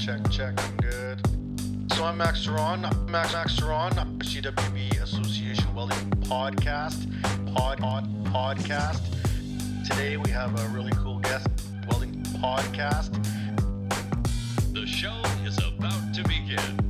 check, good. So I'm Max Ceron, Max Ceron, CWB Association Welding Podcast. Today we have a really cool guest, Welding Podcast. The show is about to begin.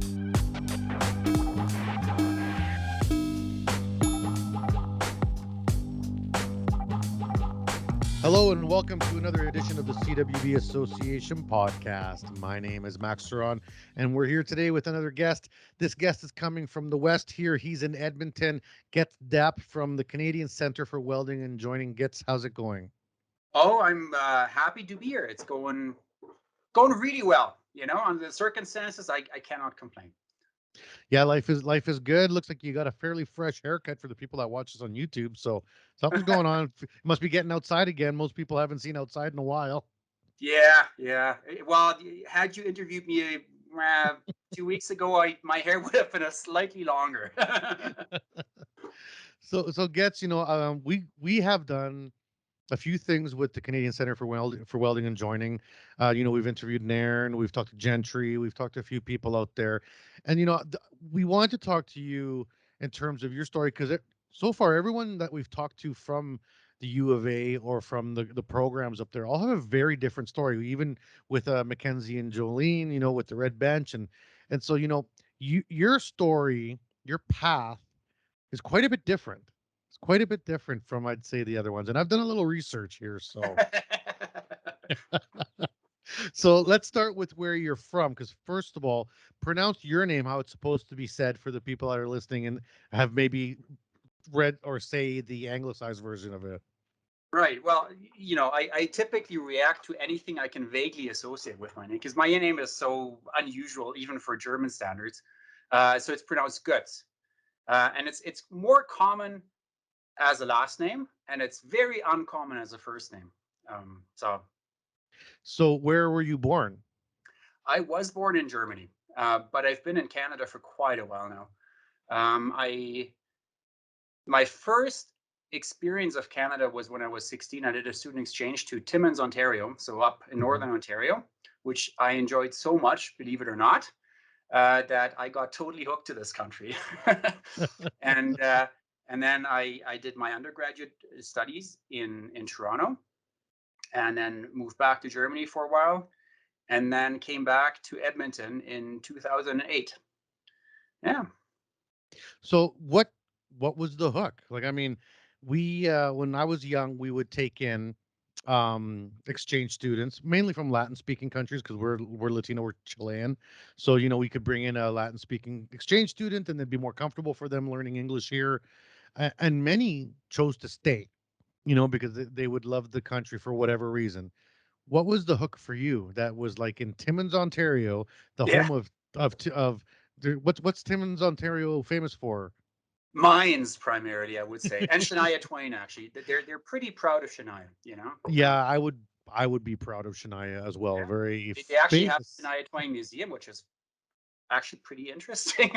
Hello and welcome to another edition of the CWB Association podcast. My name is Max Ceron and we're here today with another guest. This guest is coming from the west here. He's in Edmonton. Goetz Dapp from the Canadian Centre for Welding and Joining. Goetz, how's it going? Oh, I'm happy to be here. It's going really well. You know, on the circumstances, I cannot complain. Yeah, life is good. Looks like you got a fairly fresh haircut for the people that watch us on YouTube. So something's going on. You must be getting outside again. Most people haven't seen outside in a while. Yeah. Well, had you interviewed me 2 weeks ago, my hair would have been a slightly longer. So Goetz, we have done a few things with the Canadian Centre for Welding and Joining. We've interviewed Nairn, we've talked to Gentry, we've talked to a few people out there. And, we wanted to talk to you in terms of your story, because so far, everyone that we've talked to from the U of A or from the programs up there all have a very different story, even with Mackenzie and Jolene, with the Red Bench. And so, your story, your path is quite a bit different. It's quite a bit different from, I'd say, the other ones. And I've done a little research here. So let's start with where you're from, because first of all, pronounce your name how it's supposed to be said for the people that are listening and have maybe read or say the anglicized version of it. Right. Well, I typically react to anything I can vaguely associate with my name, because my name is so unusual, even for German standards. So it's pronounced Goetz. And it's more common as a last name, and it's very uncommon as a first name. So where were you born? I was born in Germany, but I've been in Canada for quite a while now. My first experience of Canada was when I was 16. I did a student exchange to Timmins, Ontario, so up in northern Ontario, which I enjoyed so much, believe it or not, that I got totally hooked to this country. And then I did my undergraduate studies in Toronto, and then moved back to Germany for a while, and then came back to Edmonton in 2008. Yeah. So what was the hook? Like, I mean, we when I was young, we would take in exchange students, mainly from Latin speaking countries, because we're Latino, we're Chilean. So, we could bring in a Latin speaking exchange student and it'd be more comfortable for them learning English here. And many chose to stay, because they would love the country for whatever reason. What was the hook for you that was like in Timmins, Ontario, the home of what's Timmins, Ontario famous for? Mines primarily, I would say, and Shania Twain. Actually, they're pretty proud of Shania. Yeah, I would be proud of Shania as well. Yeah. They actually have a Shania Twain museum, which is actually pretty interesting.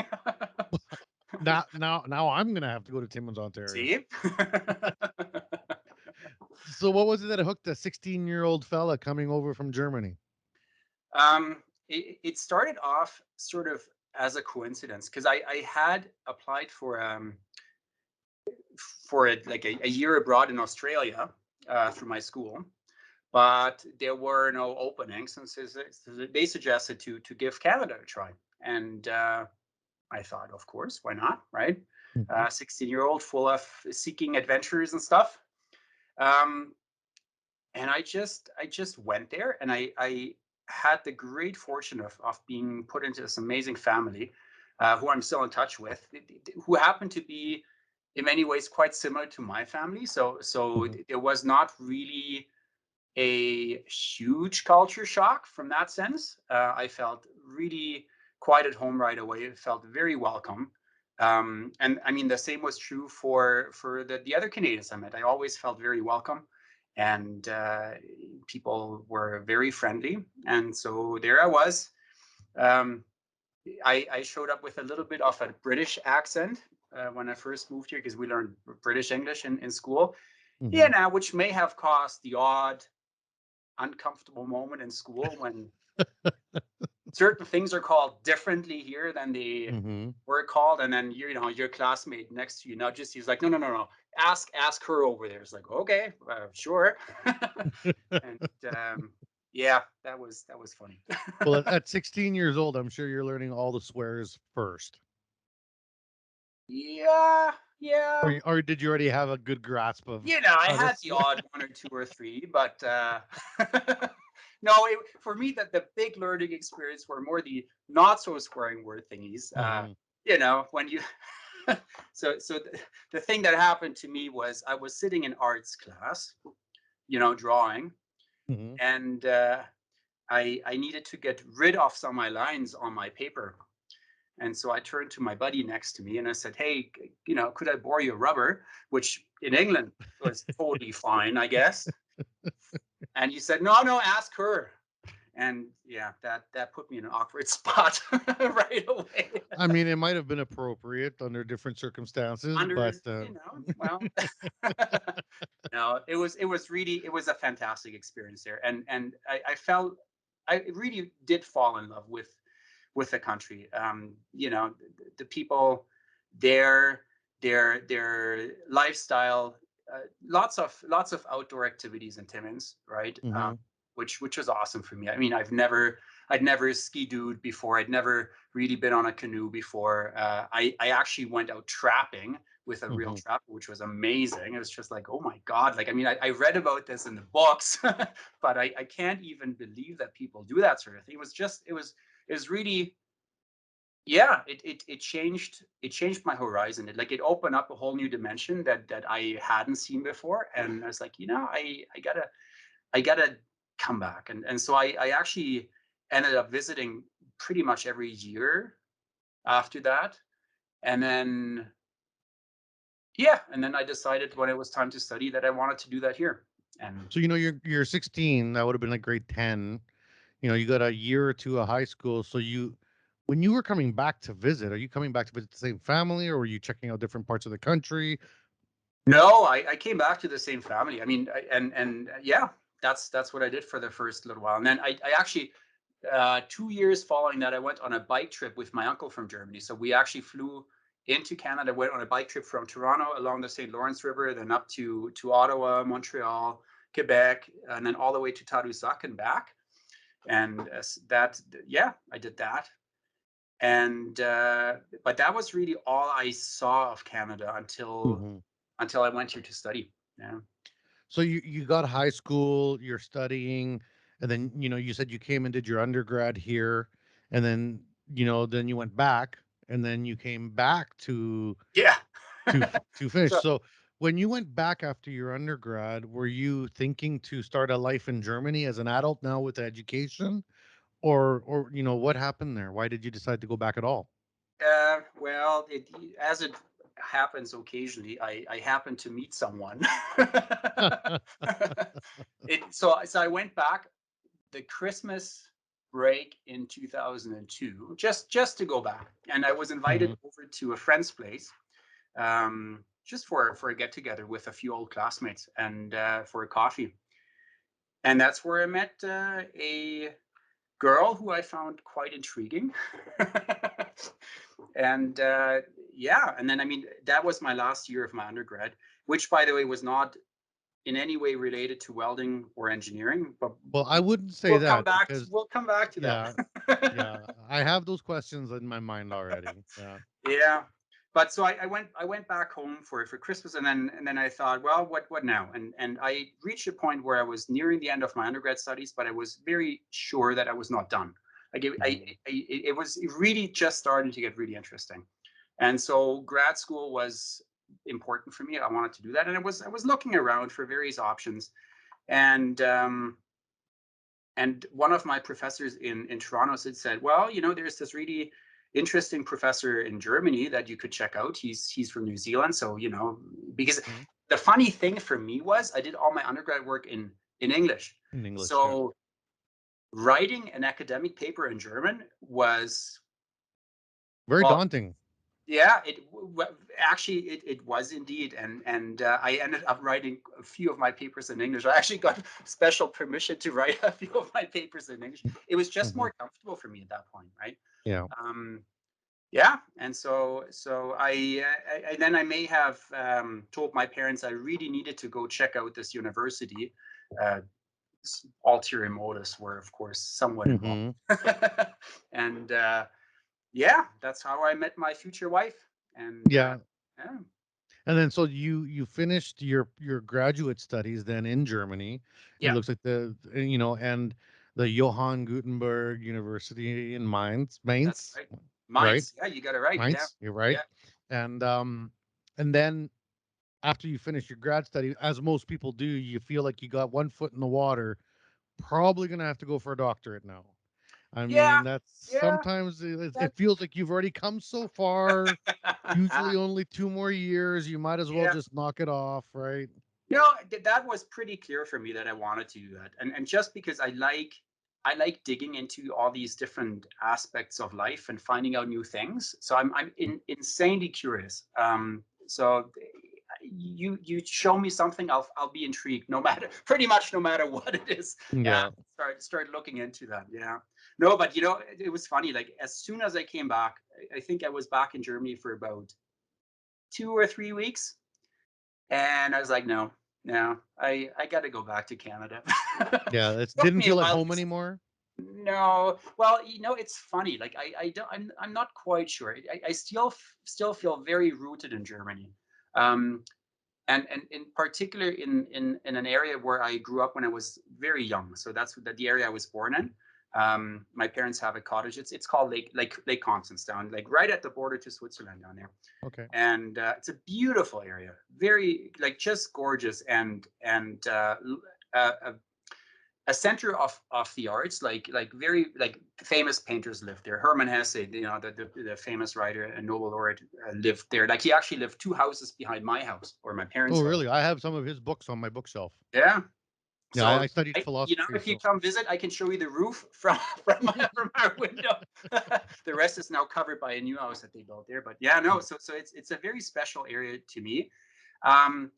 Now I'm gonna have to go to Timmins, Ontario. See? So what was it that hooked a 16-year-old fella coming over from Germany? It started off sort of as a coincidence, because I had applied for a year abroad in Australia through my school, but there were no openings, and so they suggested to give Canada a try. And I thought, of course, why not, right? 16-year-old full of seeking adventures and stuff. And I just went there, and I had the great fortune of being put into this amazing family, who I'm still in touch with, who happened to be in many ways quite similar to my family. So there was not really a huge culture shock from that sense. I felt really quite at home right away. It felt very welcome. And I mean, the same was true for the other Canadians I met. I always felt very welcome, and people were very friendly. And so there I was. I showed up with a little bit of a British accent when I first moved here, because we learned British English in school. Yeah, now, which may have caused the odd uncomfortable moment in school when certain things are called differently here than they Mm-hmm. were called, and then your classmate next to you nudges. He's like, no. Ask her over there. It's like, okay, sure. And yeah, that was funny. Well, at 16 years old, I'm sure you're learning all the swears first. Yeah. Or did you already have a good grasp of I how to had the swear? odd one or two or three, but no, for me, the big learning experience were more the not so swearing word thingies. Mhm, When you so the thing that happened to me was I was sitting in arts class, drawing, mhm. and I needed to get rid of some of my lines on my paper. And so I turned to my buddy next to me and I said, hey, could I borrow your rubber? Which in England was totally fine, I guess. And he said, no, ask her. And yeah, that put me in an awkward spot right away. I mean, it might have been appropriate under different circumstances, Under, but well, no, it was a fantastic experience there. And I felt I really did fall in love with the country. The people, their lifestyle, lots of outdoor activities in Timmins, right? mhm, Which was awesome for me. I mean, I'd never ski-dooed before. I'd never really been on a canoe before. I actually went out trapping with a real mhm. trapper, which was amazing. It was just like, oh my God. Like, I mean, I read about this in the books, but I can't even believe that people do that sort of thing. It was really, yeah, it changed my horizon. It opened up a whole new dimension that I hadn't seen before. And I was like, I gotta come back. And so I actually ended up visiting pretty much every year after that. And then I decided when it was time to study that I wanted to do that here. And So you're 16. That would have been like grade 10. You got a year or two of high school. So when you were coming back to visit, are you coming back to visit the same family, or were you checking out different parts of the country? no, I came back to the same family. I mean, yeah, that's what I did for the first little while. And then I actually 2 years following that, I went on a bike trip with my uncle from Germany. So we actually flew into Canada, went on a bike trip from Toronto along the St. Lawrence River, then up to Ottawa, Montreal, Quebec, and then all the way to Tadoussac and back. And I did that. And but that was really all I saw of Canada Mhm. until I went here to study. Yeah. So you got high school, you're studying, and then you said you came and did your undergrad here, and then you went back, and then you came back Yeah. to finish. So So when you went back after your undergrad, were you thinking to start a life in Germany as an adult now with education, or what happened there? Why did you decide to go back at all? well, as it happens occasionally, I happened to meet someone. So I went back the Christmas break in 2002, just to go back, and I was invited Mhm. over to a friend's place, just for a get together with a few old classmates and for a coffee, and that's where I met a girl who I found quite intriguing. And and then I mean that was my last year of my undergrad, which by the way was not in any way related to welding or engineering, but Well, I wouldn't say that because we'll come back to yeah, that. yeah, I have those questions in my mind already. Yeah. Yeah, but so I went back home for Christmas, and then I thought, well, what now? And I reached a point where I was nearing the end of my undergrad studies, but I was very sure that I was not done. Like Mhm. it was really just starting to get really interesting, and so grad school was important for me. I wanted to do that, and I was looking around for various options, and one of my professors in Toronto said, well, there's this really interesting professor in Germany that you could check out. He's from New Zealand, so because Mhm. the funny thing for me was I did all my undergrad work in English, In English, yeah. so writing an academic paper in German was, Very well, daunting. Yeah, actually it was indeed, and I ended up writing a few of my papers in English. I actually got special permission to write a few of my papers in English. It was just Mhm. more comfortable for me at that point, right? Yeah. Yeah, and so then I may have told my parents I really needed to go check out this university. Uh, Ulterior motives were, of course, somewhat involved, Hmm. and yeah, that's how I met my future wife. And Yeah. yeah, And then so you finished your graduate studies then in Germany. It yeah, looks like and the Johann Gutenberg University in that's Mainz, right. right? Mainz. Yeah, you got it right. Yeah, Mainz, you're right. yeah, And and then after you finish your grad study, as most people do, you feel like you got one foot in the water, probably gonna have to go for a doctorate now. I yeah, mean, that's yeah. sometimes it That, feels like you've already come so far. Usually only 2 more years. You might as well yeah. just knock it off, right? That was pretty clear for me that I wanted to do that, and just because I like digging into all these different aspects of life and finding out new things. So insanely curious. So you show me something, I'll be intrigued, no matter pretty much no matter what it is. Yeah, Yeah. start looking into that. Yeah, no, but it was funny. Like as soon as I came back, I think I was back in Germany for about 2 or 3 weeks, and I was like, no, no, I got to go back to Canada. Yeah. It Took didn't me a feel like while. home anymore. No, well, it's funny. Like I don't, I'm not quite sure. I still feel very rooted in Germany, um, and in particular in an area where I grew up when I was very young. So that's the area I was born in. My parents have a cottage. It's called Lake Constance, down like right at the border to Switzerland down there, Okay. and it's a beautiful area, very like just gorgeous, and a center of the arts, like very like famous painters lived there. Hermann Hesse, the famous writer and Nobel laureate, lived there. Like he actually lived 2 houses behind my house or my Oh, parents' house. really? I have some of his books on my bookshelf. Yeah. Yeah, So I studied philosophy, if you so come visit, I can show you the roof from from our window. The rest is now covered by a new house that they built there. But yeah, no. So it's a very special area to me. Um,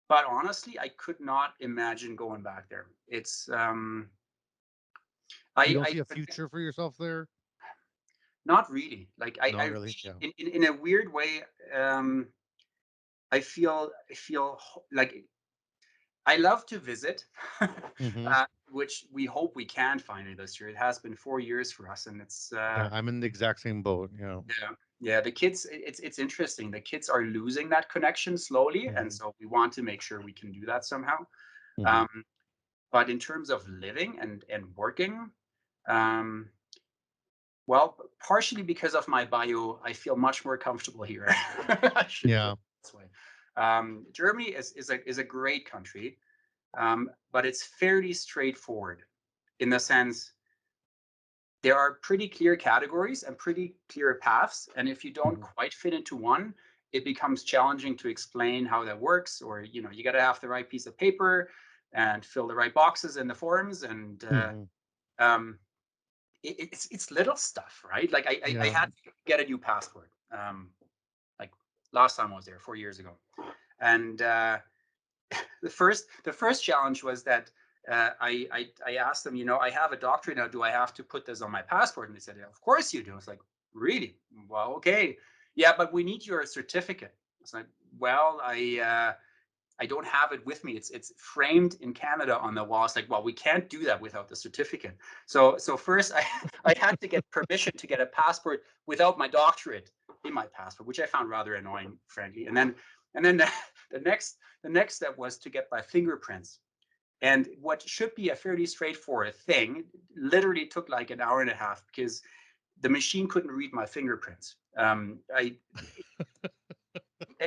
but honestly, I could not imagine going back there. It's you I don't I see a future for yourself there? Not really. Like I Not really. really, Yeah. in a weird way, I feel like I love to visit, Hmm. which we hope we can finally this year. It has been 4 years for us, and it's Yeah, I'm in the exact same boat. yeah, yeah. The kids, it's interesting. The kids are losing that connection slowly, and Hmm. so we want to make sure we can do that somehow. Hmm. Um, but in terms of living and working, um, well, partially because of my bio, I feel much more comfortable here. I should put Yeah. it this way. Germany is a great country, but it's fairly straightforward in the sense there are pretty clear categories and pretty clear paths, and if you don't Hmm. quite fit into one, it becomes challenging to explain how that works, or you got to have the right piece of paper and fill the right boxes in the forms, and Hmm. um, it's little stuff, right? Like I Yeah. had to get a new passport. Like last time I was there 4 years ago, and the first challenge was that I asked them, I have a doctorate now. Do I have to put this on my passport? And they said, yeah, of course you do. It's like, really? Well, okay, yeah, but we need your certificate. It's like, well, I don't have it with me. It's framed in Canada on the wall. It's like, well, we can't do that without the certificate. So first I had to get permission to get a passport without my doctorate in my passport, which I found rather annoying, frankly. And then the next step was to get my fingerprints. And what should be a fairly straightforward thing literally took like an hour and a half because the machine couldn't read my fingerprints.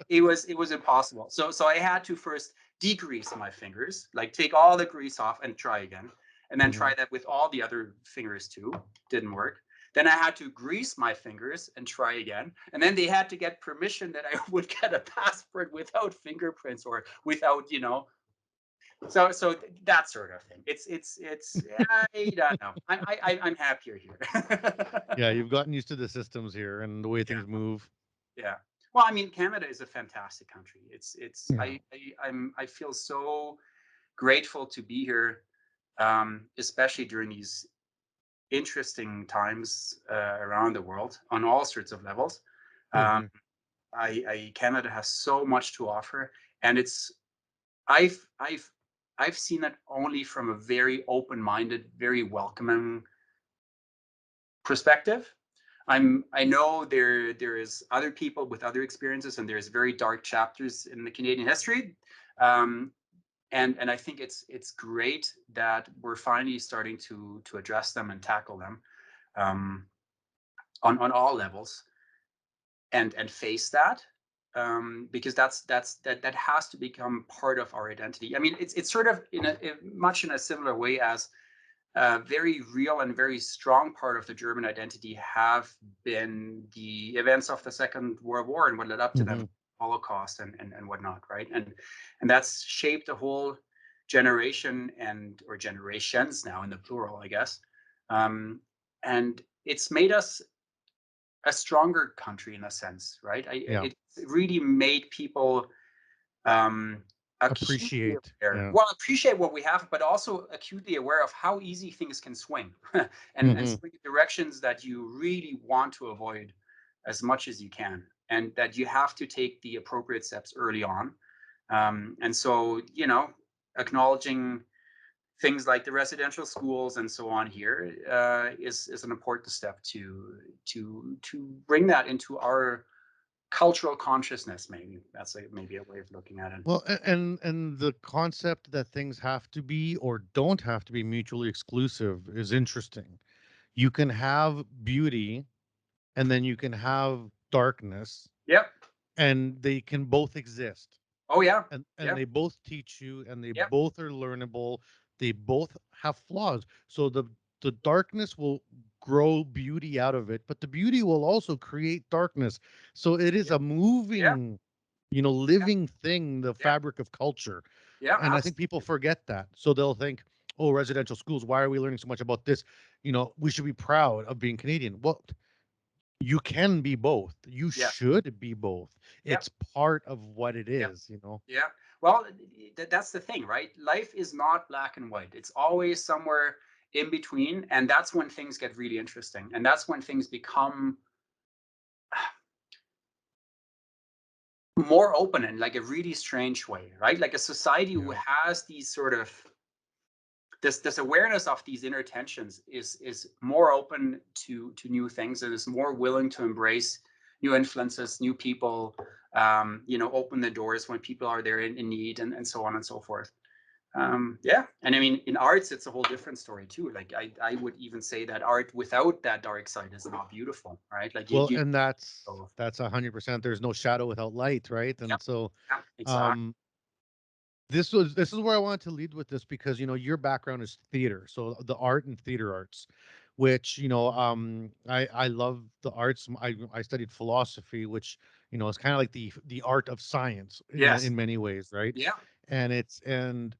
It was impossible. So I had to first degrease my fingers, like take all the grease off and try again, and then Hmm. try that with all the other fingers too. Didn't work. Then I had to grease my fingers and try again, and then they had to get permission that I would get a passport without fingerprints or without. So that sort of thing. It's I don't know. I'm happier here. Yeah, you've gotten used to the systems here and the way Yeah. things move. Yeah. Well, I mean, Canada is a fantastic country. It's Yeah. I feel so grateful to be here, especially during these interesting times around the world on all sorts of levels. Um, Hmm. Canada has so much to offer, and it's I've I've I've seen it only from a very open-minded, very welcoming perspective. I know there is other people with other experiences, and there's very dark chapters in the Canadian history. Um, and I think it's great that we're finally starting to address them and tackle them, um, on all levels, and face that, because that has to become part of our identity. I mean, it's sort of much in a similar way as a very real and very strong part of the German identity have been the events of the Second World War and what led up to them, Hmm. Holocaust and whatnot, right? And that's shaped a whole generation or generations now in the plural, I guess. And it's made us a stronger country in a sense, right? Yeah. It really made people um, acutely Appreciate. aware. Yeah. Well, appreciate what we have, but also acutely aware of how easy things can swing, and Hmm. swing in directions that you really want to avoid as much as you can, and that you have to take the appropriate steps early on. And so, acknowledging things like the residential schools and so on here is an important step to bring that into our cultural consciousness. Maybe that's maybe a way of looking at it. Well, and the concept that things have to be or don't have to be mutually exclusive is interesting. You can have beauty and then you can have darkness, Yep. and they can both exist. Oh yeah. And Yep. they both teach you, and they Yep. both are learnable. They both have flaws. So the darkness will grow beauty out of it, but the beauty will also create darkness. So it is Yep. a Yeah. moving, Yeah. living thing, the Yeah. fabric of culture. Yeah. And I think people Absolutely. forget that. So they'll think, oh, residential schools, why are we learning so much about this? We should be proud of being Canadian. Well, you can be both. You Yeah. should be both. Yeah. It's part of what it Yeah. is. Yeah. Well, that's the thing, right? Life is not black and white. It's always somewhere in between, and that's when things get really interesting, and that's when things become more open in like a really strange way, right? Like a society who Yeah. has these sort of this awareness of these inner tensions is more open to new things, and is more willing to embrace new influences, new people, open the doors when people are there in need, and so on and so forth. Yeah, and I mean, in arts, it's a whole different story too. Like I would even say that art without that dark side is not beautiful, right? Like Well, you and that's so, that's 100%. There's no shadow without light, right? yeah, And so, yeah, exactly. um, this is where I wanted to lead with this, because your background is theater, so the art and theater arts, which I love the arts. I studied philosophy, which is kind of like the art of science Yes, in many ways, right? yeah, And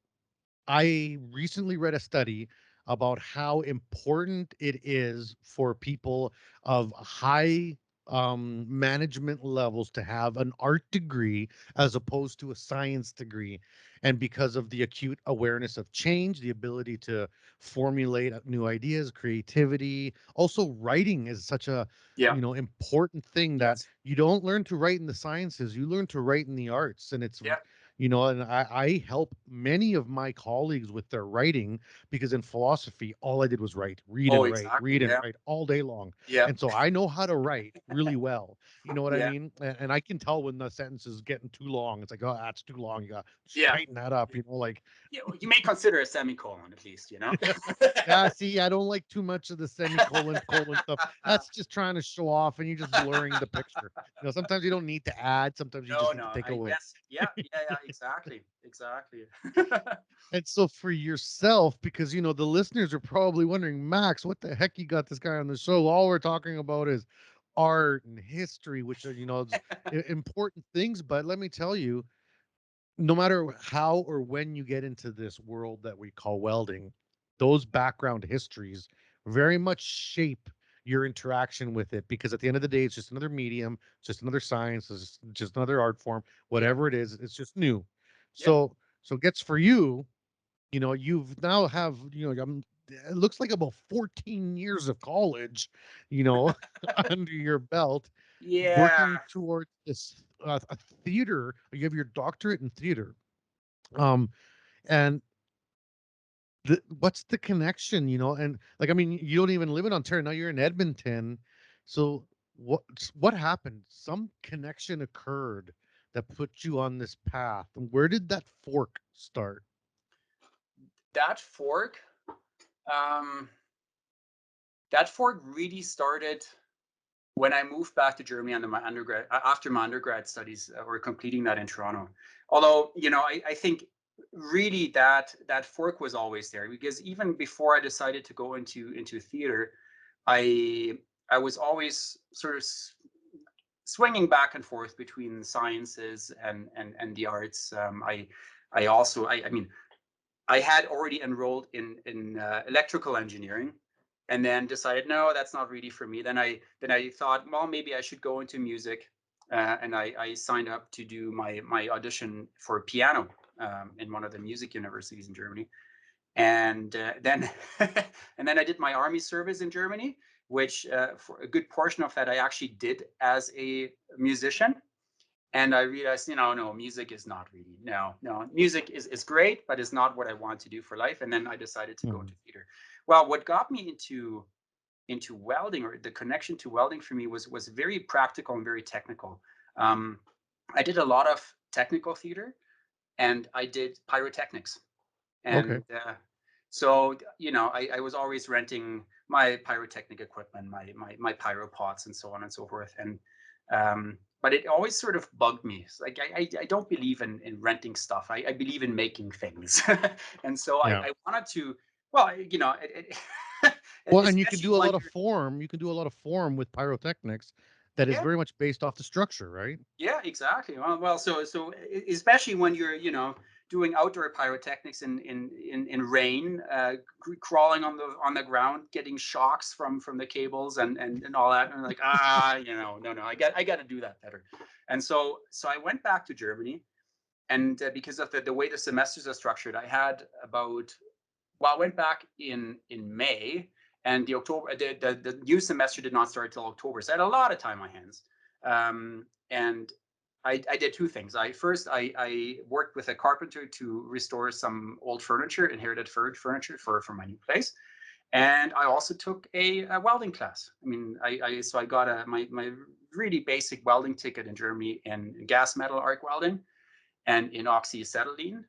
I recently read a study about how important it is for people of high management levels to have an art degree as opposed to a science degree. And because of the acute awareness of change, the ability to formulate new ideas, creativity, also writing is such a yeah, important thing that yes, you don't learn to write in the sciences, you learn to write in the arts. And it's yeah. and I help many of my colleagues with their writing, because in philosophy, all I did was write, read Oh, and write, exactly. read and Yeah, write all day long. yeah, And so I know how to write really well. You know what I yeah, mean? And I can tell when the sentence is getting too long. It's like, oh, that's too long. You got to yeah. tighten that up, like, You may consider a semicolon at least, you know. yeah, see, I don't like too much of the semicolon, colon stuff. That's just trying to show off, and you're just blurring the picture. Sometimes you don't need to add, sometimes you No, just need to no. take I away. yes, yeah, yeah, yeah. Exactly, exactly. And so for yourself, because the listeners are probably wondering, Max, what the heck you got this guy on the show? All we're talking about is art and history, which are important things. But let me tell you, no matter how or when you get into this world that we call welding, those background histories very much shape your interaction with it, because at the end of the day, it's just another medium, just another science, it's just another art form, whatever it is, it's just new. Yeah. So Gets, for you, you've now have, it looks like about 14 years of college, under your belt, Yeah. working towards this a theater. You have your doctorate in theater. Um, and what's the connection, And like, I mean, you don't even live in Ontario now. You're in Edmonton. So what happened? Some connection occurred that put you on this path. And where did that fork start? That fork, um, that fork really started when I moved back to Germany after my undergrad studies, or completing that in Toronto. Although, I think really that fork was always there, because even before I decided to go into theater, I was always sort of swinging back and forth between sciences and the arts. I also, I mean, I had already enrolled in electrical engineering, and then decided, no, that's not really for me. Then I thought, well, maybe I should go into music, and I signed up to do my audition for piano, in one of the music universities in Germany, and then and then I did my army service in Germany, which, for a good portion of that I actually did as a musician. And I realized, no, music is not really, no, music is great, but it's not what I want to do for life. And then I decided to go into theater. Well, what got me into welding, or the connection to welding for me, was very practical and very technical. I did a lot of technical theater, and I did pyrotechnics. Okay. And so, I was always renting my pyrotechnic equipment, my pyro pots, and so on and so forth. And but it always sort of bugged me. It's like, I don't believe in renting stuff. I believe in making things. And so Yeah. I wanted to, well, Well, and you can especially do a when lot of you're, form. You can do a lot of form with pyrotechnics that is yeah, very much based off the structure, right? yeah, exactly. Well, so especially when you're, doing outdoor pyrotechnics in rain, crawling on the ground, getting shocks from the cables and all that, and like, no, I got to do that better. And so I went back to Germany, and because of the way the semesters are structured, I had I went back in May, and the new semester did not start until October, so I had a lot of time on my hands. And I did two things. I worked with a carpenter to restore some old furniture, inherited furniture for my new place, and I also took a welding class. I mean, so I got my really basic welding ticket in Germany in gas metal arc welding and in oxyacetylene,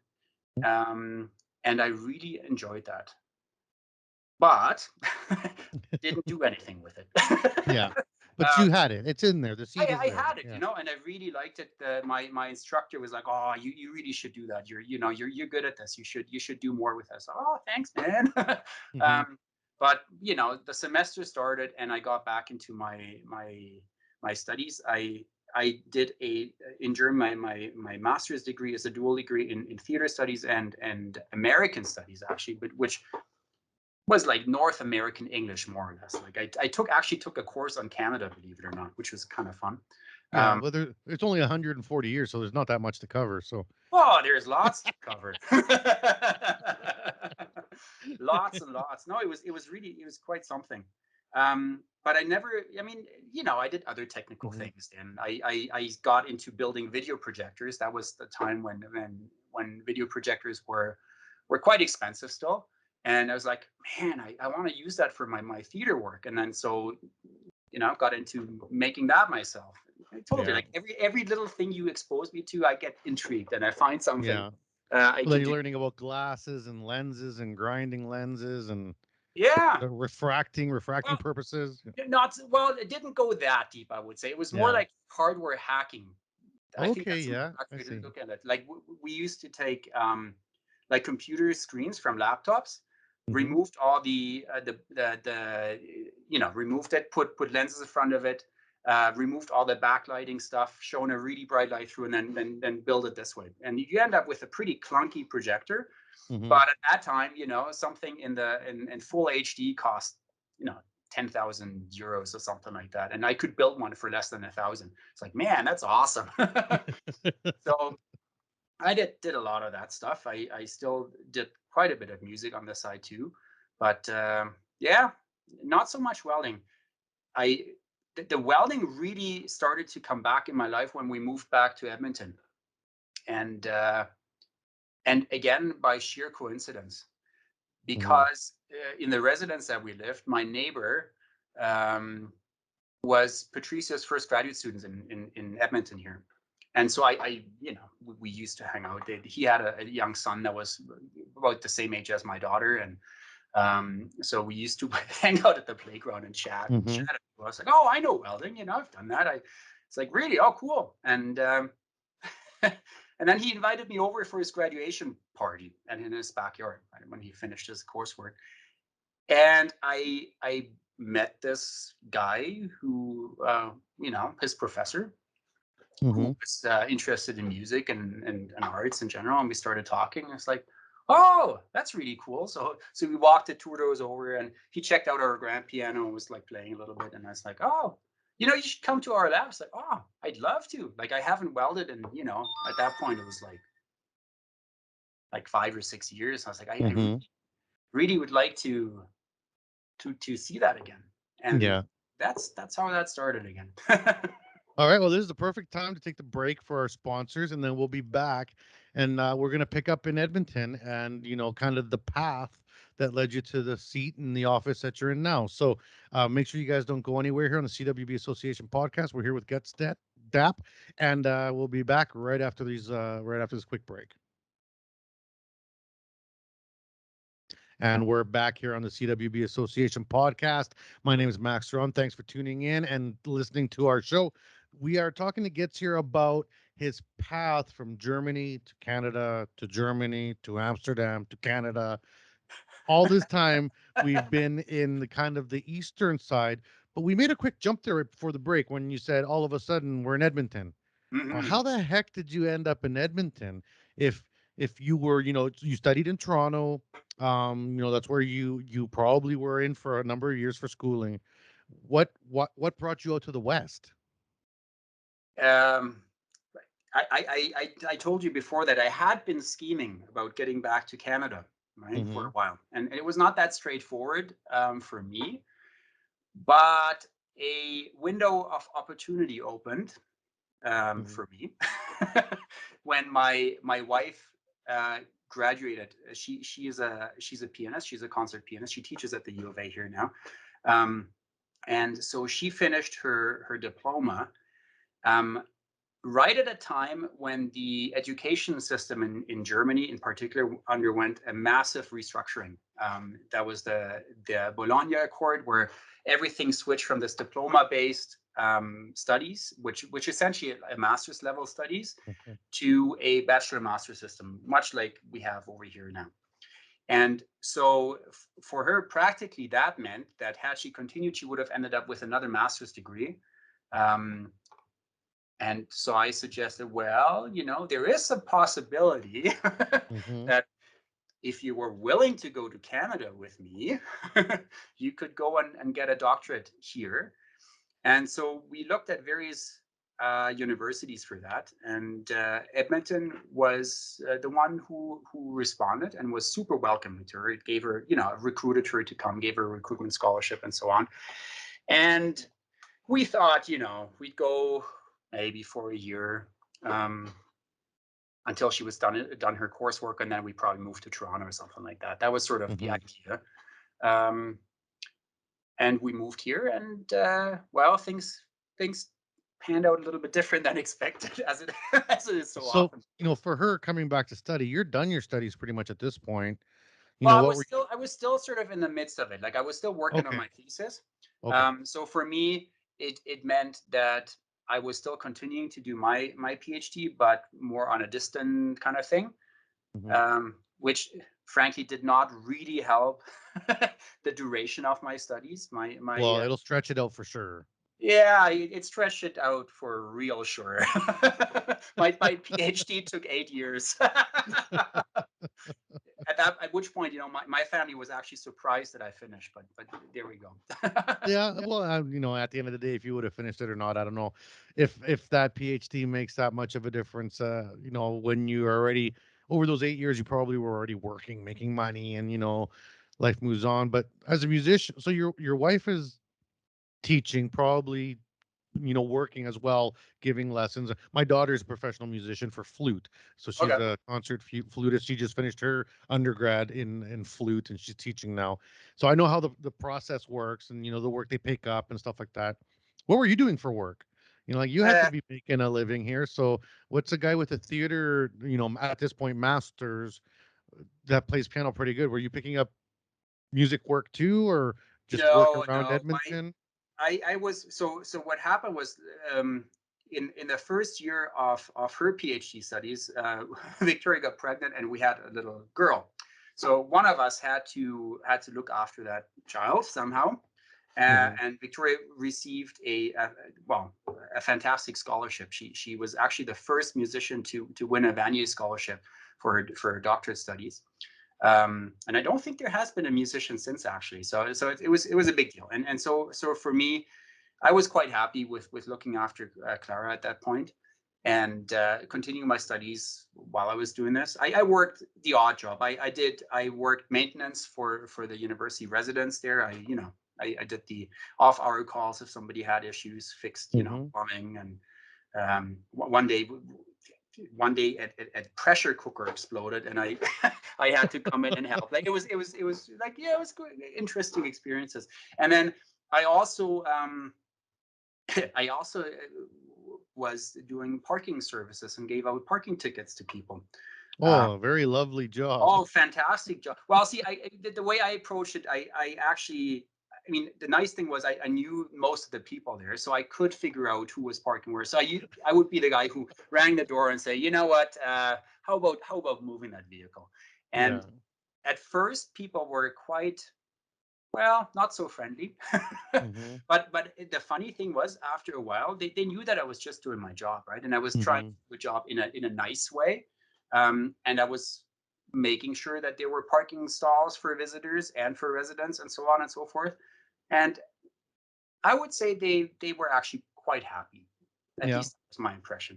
and I really enjoyed that, but didn't do anything with it. Yeah. But you had it. It's in there. The seed is I there. had it, Yeah. and I really liked it. My instructor was like, "Oh, you really should do that. You're good at this. You should do more with this." Oh, thanks, man. Hmm. um, but the semester started, and I got back into my studies. I did in Germany, my master's degree is a dual degree in theater studies and American studies, actually, but which was like North American English, more or less. Like I actually took a course on Canada, believe it or not, which was kind of fun. Yeah. Well, it's only 140 years, so there's not that much to cover. So. Oh, there's lots to cover. Lots and lots. No, it was quite something. But I never, I mean, I did other technical Mhm. things. And I got into building video projectors. That was the time when video projectors were quite expensive still. And I was like, man, I want to use that for my theater work. And then so, got into making that myself. I told you, Yeah. like every little thing you expose me to, I get intrigued and I find something Yeah. I Well, can then you're do. learning about glasses and lenses and grinding lenses and Yeah. the refracting Well, purposes. not well. It didn't go that deep, I would say. It was more Yeah. like hardware hacking. I think Okay. that's the Yeah. best I way to see. look at it. Like we used to take like computer screens from laptops, Hmm. removed all removed it, put lenses in front of it, removed all the backlighting stuff, shown a really bright light through, and then build it this way. And you end up with a pretty clunky projector. Hmm. But at that time, something in full HD cost, 10,000 euros or something like that. And I could build one for less than 1,000. It's like, man, that's awesome. So I did a lot of that stuff. I still did quite a bit of music on the side too, but yeah, not so much welding. The welding really started to come back in my life when we moved back to Edmonton, and again by sheer coincidence, because in the residence that we lived, my neighbor was Patricia's first graduate students in Edmonton here. And so I we used to hang out. He had a young son that was about the same age as my daughter, and so we used to hang out at the playground and chat. And chat. I was like, "Oh, I know welding. I've done that." It's like, really? Oh, cool. And and then he invited me over for his graduation party and in his backyard when he finished his coursework. And I met this guy who, his professor, who was interested in music and arts in general. And we started talking. It's like, oh, that's really cool. So we walked the 2 doors over, and he checked out our grand piano and was like playing a little bit. And I was like, oh, you should come to our lab. It's like, oh, I'd love to. Like, I haven't welded, and at that point it was like 5 or 6 years. I was like, I really would like to see that again. And that's how that started again. All right. Well, this is the perfect time to take the break for our sponsors, and then we'll be back, and we're going to pick up in Edmonton and, kind of the path that led you to the seat in the office that you're in now. So make sure you guys don't go anywhere here on the CWB Association podcast. We're here with Goetz Dapp, and we'll be back right after this quick break. And we're back here on the CWB Association podcast. My name is Max Ceron. Thanks for tuning in and listening to our show. We are talking to Goetz here about his path from Germany to Canada to Germany to Amsterdam to Canada. All this time we've been in the kind of the eastern side, but we made a quick jump there before the break when you said all of a sudden we're in Edmonton. Well, how the heck did you end up in Edmonton if you were, you studied in Toronto, that's where you probably were in for a number of years for schooling. What brought you out to the West? I told you before that I had been scheming about getting back to Canada, right, for a while, and it was not that straightforward for me, but a window of opportunity opened for me when my wife graduated. She's a pianist. She's a concert pianist. She teaches at the U of A here now, and so she finished her diploma right at a time when the education system in Germany in particular underwent a massive restructuring. That was the Bologna Accord, where everything switched from this diploma-based studies, which essentially a master's level studies, to a bachelor master system, much like we have over here now. And so for her, practically that meant that had she continued, she would have ended up with another master's degree. And so I suggested, well, there is a possibility that if you were willing to go to Canada with me, you could go and get a doctorate here. And so we looked at various universities for that. And Edmonton was the one who responded and was super welcoming to her. It gave her, recruited her to come, gave her a recruitment scholarship and so on. And we thought, we'd go maybe for a year until she was done her coursework, and then we probably moved to Toronto or something like that. That was sort of the idea. And we moved here, and well, things panned out a little bit different than expected, as it is so often. For her coming back to study, you're done your studies pretty much at this point. I was still sort of in the midst of it. Like, I was still working on my thesis. So for me, it meant that I was still continuing to do my PhD, but more on a distant kind of thing, which frankly did not really help the duration of my studies. Well, it'll stretch it out for sure. Yeah, it stretched it out for real sure. My PhD took 8 years. At at which point, my family was actually surprised that I finished, but there we go. Yeah, well, at the end of the day, if you would have finished it or not, I don't know if that PhD makes that much of a difference. When you are already over those 8 years, you probably were already working, making money, and life moves on. But as a musician, so your wife is teaching, probably working as well, giving lessons. My daughter's a professional musician for flute, so she's Okay. a concert flutist. She just finished her undergrad in flute, and she's teaching now. So I know how the process works, and the work they pick up and stuff like that. What were you doing for work? Like you have to Uh, be making a living here. So what's a guy with a theater, at this point, masters that plays piano pretty good? Were you picking up music work too, or just working around no, Edmonton? I was so what happened was in the first year of her PhD studies, Victoria got pregnant and we had a little girl. So one of us had to look after that child somehow. Mhm. And Victoria received a fantastic scholarship. She was actually the first musician to win a Vanier scholarship for her doctorate studies. And I don't think there has been a musician since, actually. So it was a big deal. And so for me, I was quite happy with looking after Clara at that point, and continuing my studies while I was doing this. I worked the odd job. I worked maintenance for the university residents there. I did the off-hour calls if somebody had issues, fixed Mhm. plumbing, and one day a pressure cooker exploded and I I had to come in and help. Like it was like, yeah, it was good, interesting experiences. And then I also I also was doing parking services and gave out parking tickets to people. uh, Oh, very lovely job. Oh, fantastic job. Well, see, the way I approached it, I actually, I mean, the nice thing was I knew most of the people there, so I could figure out who was parking where. So I would be the guy who rang the door and say, you know what, how about moving that vehicle? Yeah. And at first, people were quite, well, not so friendly. Mhm. But the funny thing was, after a while, they knew that I was just doing my job, right? And I was trying to Mhm. do a job in a nice way. And I was making sure that there were parking stalls for visitors and for residents and so on and so forth. And I would say they were actually quite happy. At Yeah. least that's my impression.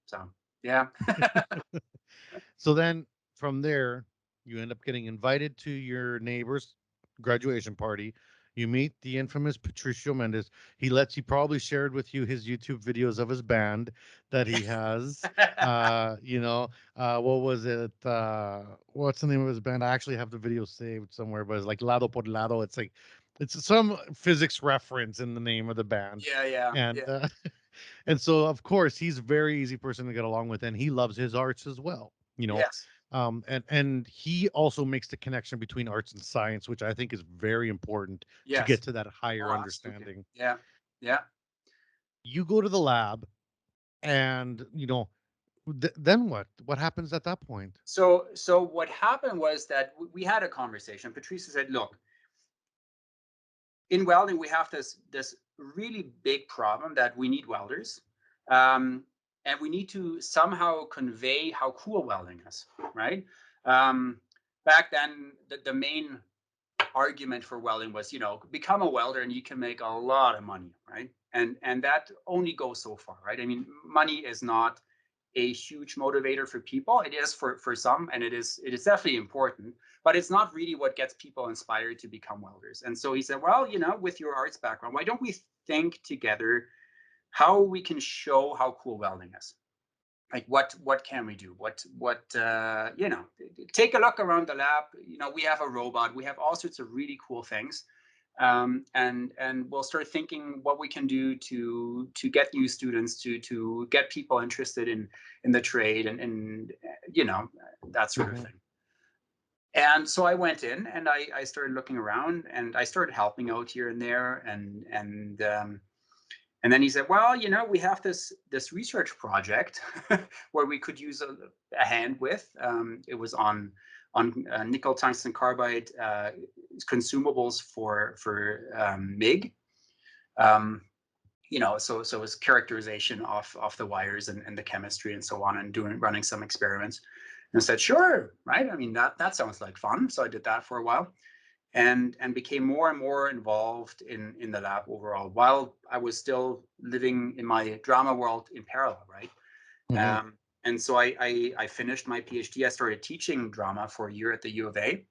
So yeah. So then from there, you end up getting invited to your neighbor's graduation party. You meet the infamous Patricio Mendez. He probably shared with you his YouTube videos of his band that he has. What was it? What's the name of his band? I actually have the video saved somewhere, but it's like Lado por Lado. It's some physics reference in the name of the band. Yeah, yeah, And yeah. and so of course he's a very easy person to get along with, and he loves his arts as well. Yes. And he also makes the connection between arts and science, which I think is very important to get Yes. to that higher Oh, absolutely. understanding. Yeah. Yeah. You go to the lab, and then what happens at that point? So what happened was that we had a conversation. Patricia said, "Look, in welding, we have this really big problem that we need welders, and we need to somehow convey how cool welding is, right?" Um, Back then, the main argument for welding was, become a welder and you can make a lot of money, right? And that only goes so far, right? I mean, money is not a huge motivator for people. It is for some, and it is definitely important, but it's not really what gets people inspired to become welders. And so he said, well, with your arts background, why don't we think together how we can show how cool welding is? Like what can we do? Take a look around the lab. We have a robot. We have all sorts of really cool things. And we'll start thinking what we can do to get new students, to get people interested in the trade, and that sort of Mhm. thing. And so I went in and I started looking around and I started helping out here and there, and then he said, well, we have this research project where we could use a hand with. It was on nickel tungsten carbide consumables for MIG. So it was characterization of the wires and the chemistry and so on, and running some experiments. And I said, sure, right? I mean, that sounds like fun. So I did that for a while, and became more and more involved in the lab overall, while I was still living in my drama world in parallel, right? And so I finished my PhD. I started teaching drama for a year at the U of A,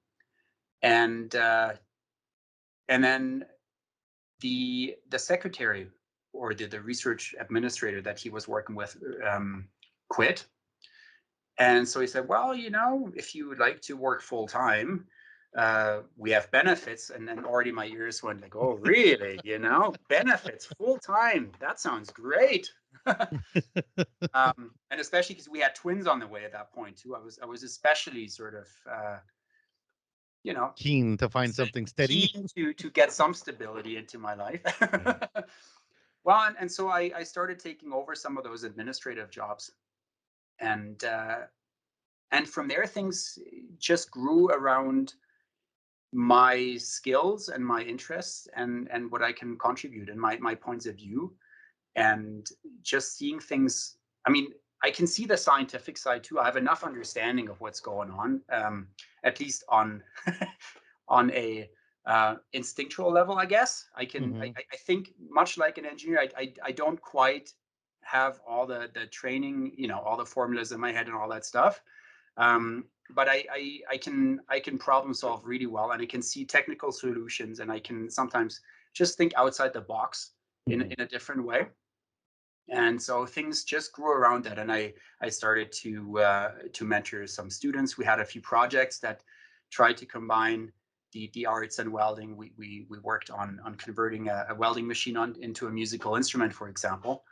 and then the secretary, or the research administrator that he was working with, quit. And so he said, well, if you would like to work full time, we have benefits. And then already my ears went like, oh, really? Benefits full time. That sounds great. And especially because we had twins on the way at that point too. I was especially sort of, keen to find something steady, keen to get some stability into my life. Well, and so I started taking over some of those administrative jobs, and from there things just grew around my skills and my interests and what I can contribute and my points of view, and just seeing things. I mean, I can see the scientific side too. I have enough understanding of what's going on, at least on on a instinctual level, I guess. I can. I think much like an engineer, I don't quite have all the training, all the formulas in my head and all that stuff. But I can problem solve really well, and I can see technical solutions, and I can sometimes just think outside the box in a different way. And so things just grew around that, and I started to mentor some students. We had a few projects that tried to combine the arts and welding. We worked on converting a welding machine into a musical instrument, for example,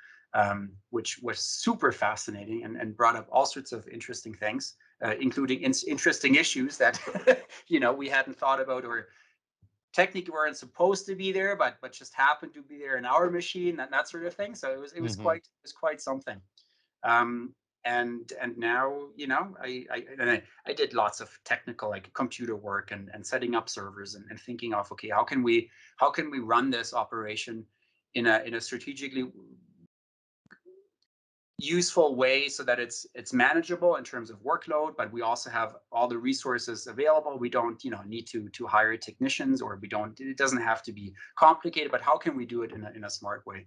which was super fascinating and brought up all sorts of interesting things, including interesting issues that we hadn't thought about, or technically weren't supposed to be there, but just happened to be there in our machine, and that sort of thing. So it was quite something. And now, I did lots of technical, like computer work and setting up servers and thinking of, okay, how can we run this operation in a strategically useful way so that it's manageable in terms of workload, but we also have all the resources available. We don't need to hire technicians, or it doesn't have to be complicated, but how can we do it in a smart way?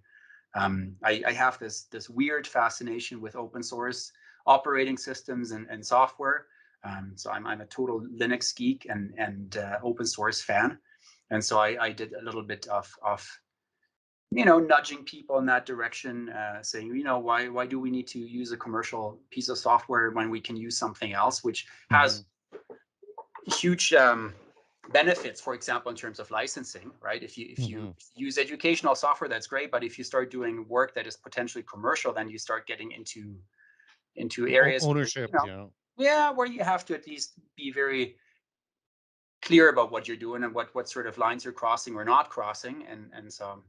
I have this weird fascination with open source operating systems and software. So I'm a total Linux geek and open source fan, and so I did a little bit of nudging people in that direction, saying, why do we need to use a commercial piece of software when we can use something else, which has huge benefits, for example, in terms of licensing, right? If you use educational software, that's great, but if you start doing work that is potentially commercial, then you start getting into areas ownership, where you have to at least be very clear about what you're doing and what sort of lines you're crossing or not crossing, and so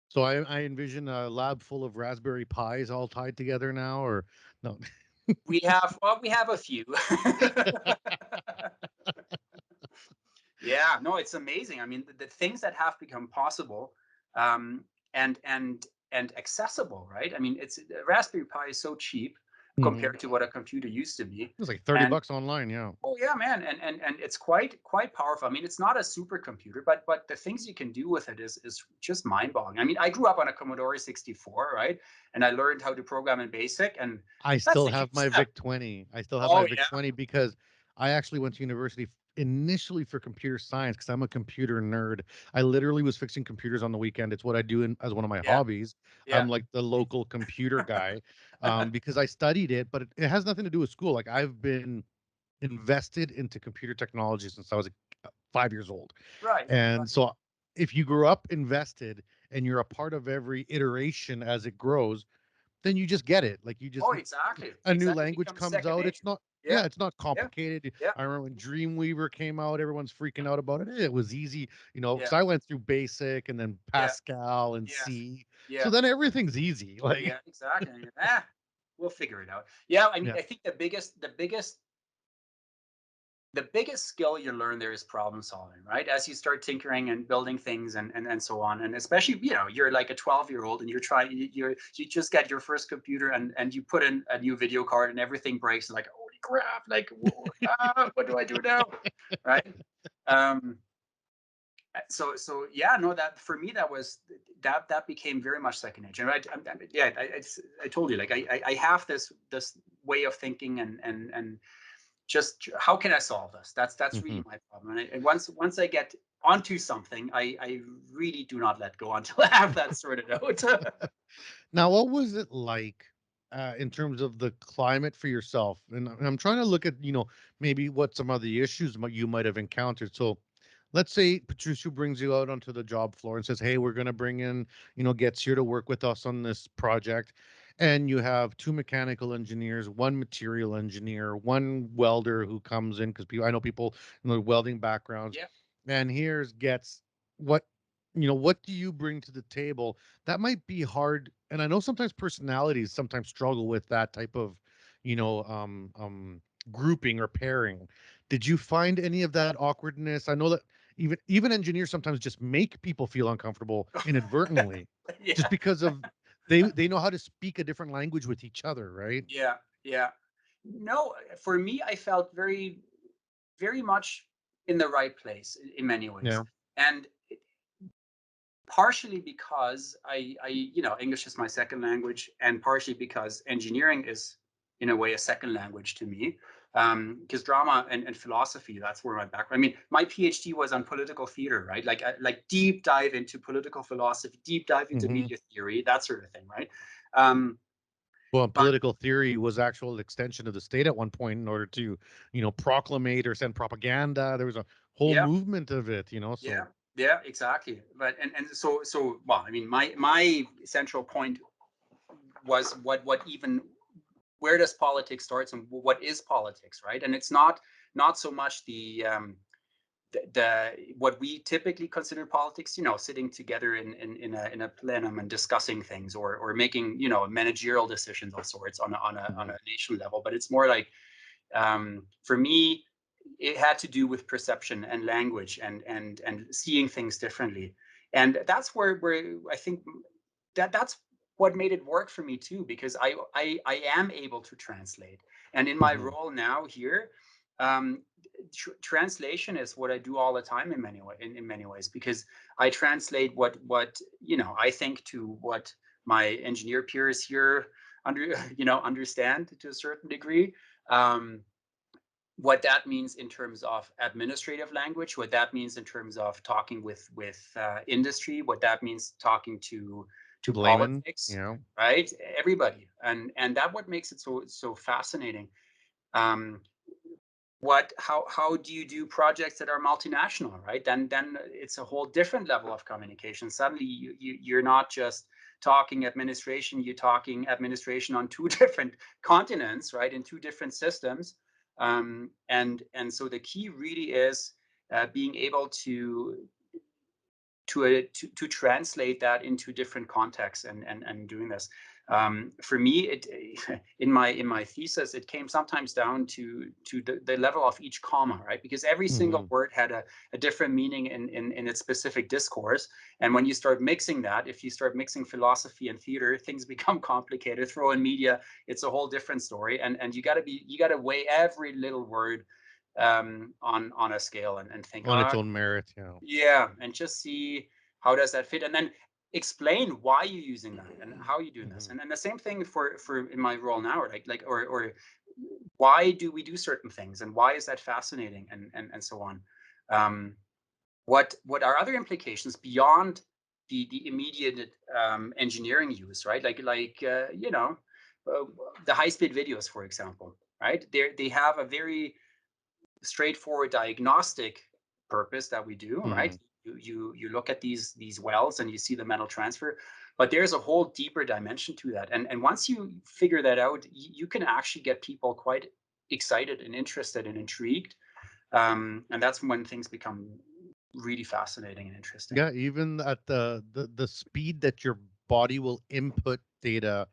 So I envision a lab full of Raspberry Pis all tied together now, or no? we have a few. Yeah, no, it's amazing. I mean, the things that have become possible, and accessible, right? I mean, Raspberry Pi is so cheap compared to what a computer used to be. It's like $30 online, yeah. Oh yeah, man, and it's quite powerful. I mean, it's not a supercomputer, but the things you can do with it is just mind-boggling. I mean, I grew up on a Commodore 64, right? And I learned how to program in BASIC, and I still have my VIC-20. I still have my VIC-20 because I actually went to university initially for computer science because I'm a computer nerd. I literally was fixing computers on the weekend. It's what I do as one of my hobbies. I'm like the local computer guy, because I studied it, but it has nothing to do with school. Like, I've been invested into computer technology since I was 5 years old. Right. And so if you grew up invested and you're a part of every iteration as it grows, then you just get it. Like, you just exactly. a new language comes out. It's not it's not complicated. Yeah. I remember when Dreamweaver came out, everyone's freaking out about it. It was easy, because I went through BASIC and then Pascal and C. So then everything's easy. Like, yeah, exactly. We'll figure it out. Yeah, I mean, I think the biggest skill you learn there is problem solving, right? As you start tinkering and building things and so on, and especially you're like a 12-year-old and you just get your first computer and you put in a new video card and everything breaks, like, holy crap, like, what do I do now? Right. Um, so yeah, no, that for me, that became very much second nature. I told you, like, I have this way of thinking, and just how can I solve this? That's really my problem. And once I get onto something, I really do not let go until I have that sorted out. Now, what was it like in terms of the climate for yourself? And I'm trying to look at, maybe what some of the issues you might have encountered. So let's say Patricia brings you out onto the job floor and says, hey, we're going to bring in, Goetz here to work with us on this project. And you have two mechanical engineers, one material engineer, one welder who comes in, because I know people welding backgrounds. Yeah. And here's Goetz. What do you bring to the table? That might be hard. And I know sometimes personalities sometimes struggle with that type of, grouping or pairing. Did you find any of that awkwardness? I know that even engineers sometimes just make people feel uncomfortable inadvertently, just Yeah. because of they know how to speak a different language with each other, right? Yeah. Yeah. No, for me, I felt very, very much in the right place in many ways. Yeah. And partially because English is my second language, and partially because engineering is, in a way, a second language to me. Because drama and philosophy, that's where my background. I mean, my PhD was on political theater, right? Like deep dive into political philosophy, deep dive into Hmm. media theory, that sort of thing, right? Um, Well, but political theory was actual extension of the state at one point in order to, proclamate or send propaganda. There was a whole yeah, movement of it, yeah, so. yeah, exactly. But and so well, I mean, my central point was what even where does politics starts and what is politics, right? And it's not so much the what we typically consider politics, sitting together in a plenum and discussing things, or making, managerial decisions of sorts on a Mhm. national level. But it's more like, for me, it had to do with perception and language, and seeing things differently. And that's where I think that's what made it work for me too, because I am able to translate. And in my Mhm. role now here, um, translation is what I do all the time in many ways, because I translate what I think to what my engineer peers here understand to a certain degree. Um, what that means in terms of administrative language, what that means in terms of talking with industry, what that means talking to Layman, politics, right? Everybody, and that what makes it so fascinating. Um, how do you do projects that are multinational, right? Then it's a whole different level of communication. Suddenly you're not just talking administration, you're talking administration on two different continents, right? In two different systems. And so the key really is being able to translate that into different contexts, and doing this. For me, it in my thesis, it came sometimes down to the level of each comma, right? Because every single Mhm. word had a different meaning in its specific discourse. And when you start mixing that, if you start mixing philosophy and theater, things become complicated. Throw in media, it's a whole different story. And you gotta weigh every little word on a scale, and think, On its own merit, yeah, and just see how does that fit, and then explain why you're using that and how you're doing this. Mhm. And the same thing for in my role now, like or why do we do certain things, and why is that fascinating, and so on. Um, what are other implications beyond the immediate engineering use, right? Uh, the high speed videos, for example, right? They have a very straightforward diagnostic purpose that we do, right? Mhm. You look at these wells and you see the metal transfer, but there's a whole deeper dimension to that. And once you figure that out, you can actually get people quite excited and interested and intrigued. And that's when things become really fascinating and interesting. Yeah, even at the speed that your body will input data,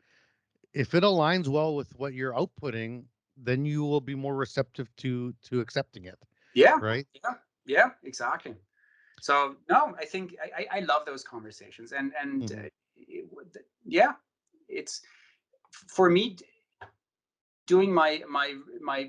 if it aligns well with what you're outputting, then you will be more receptive to accepting it, Yeah, right? yeah, yeah, exactly. So no, I think I love those conversations, and Mhm. it, yeah, it's for me. doing my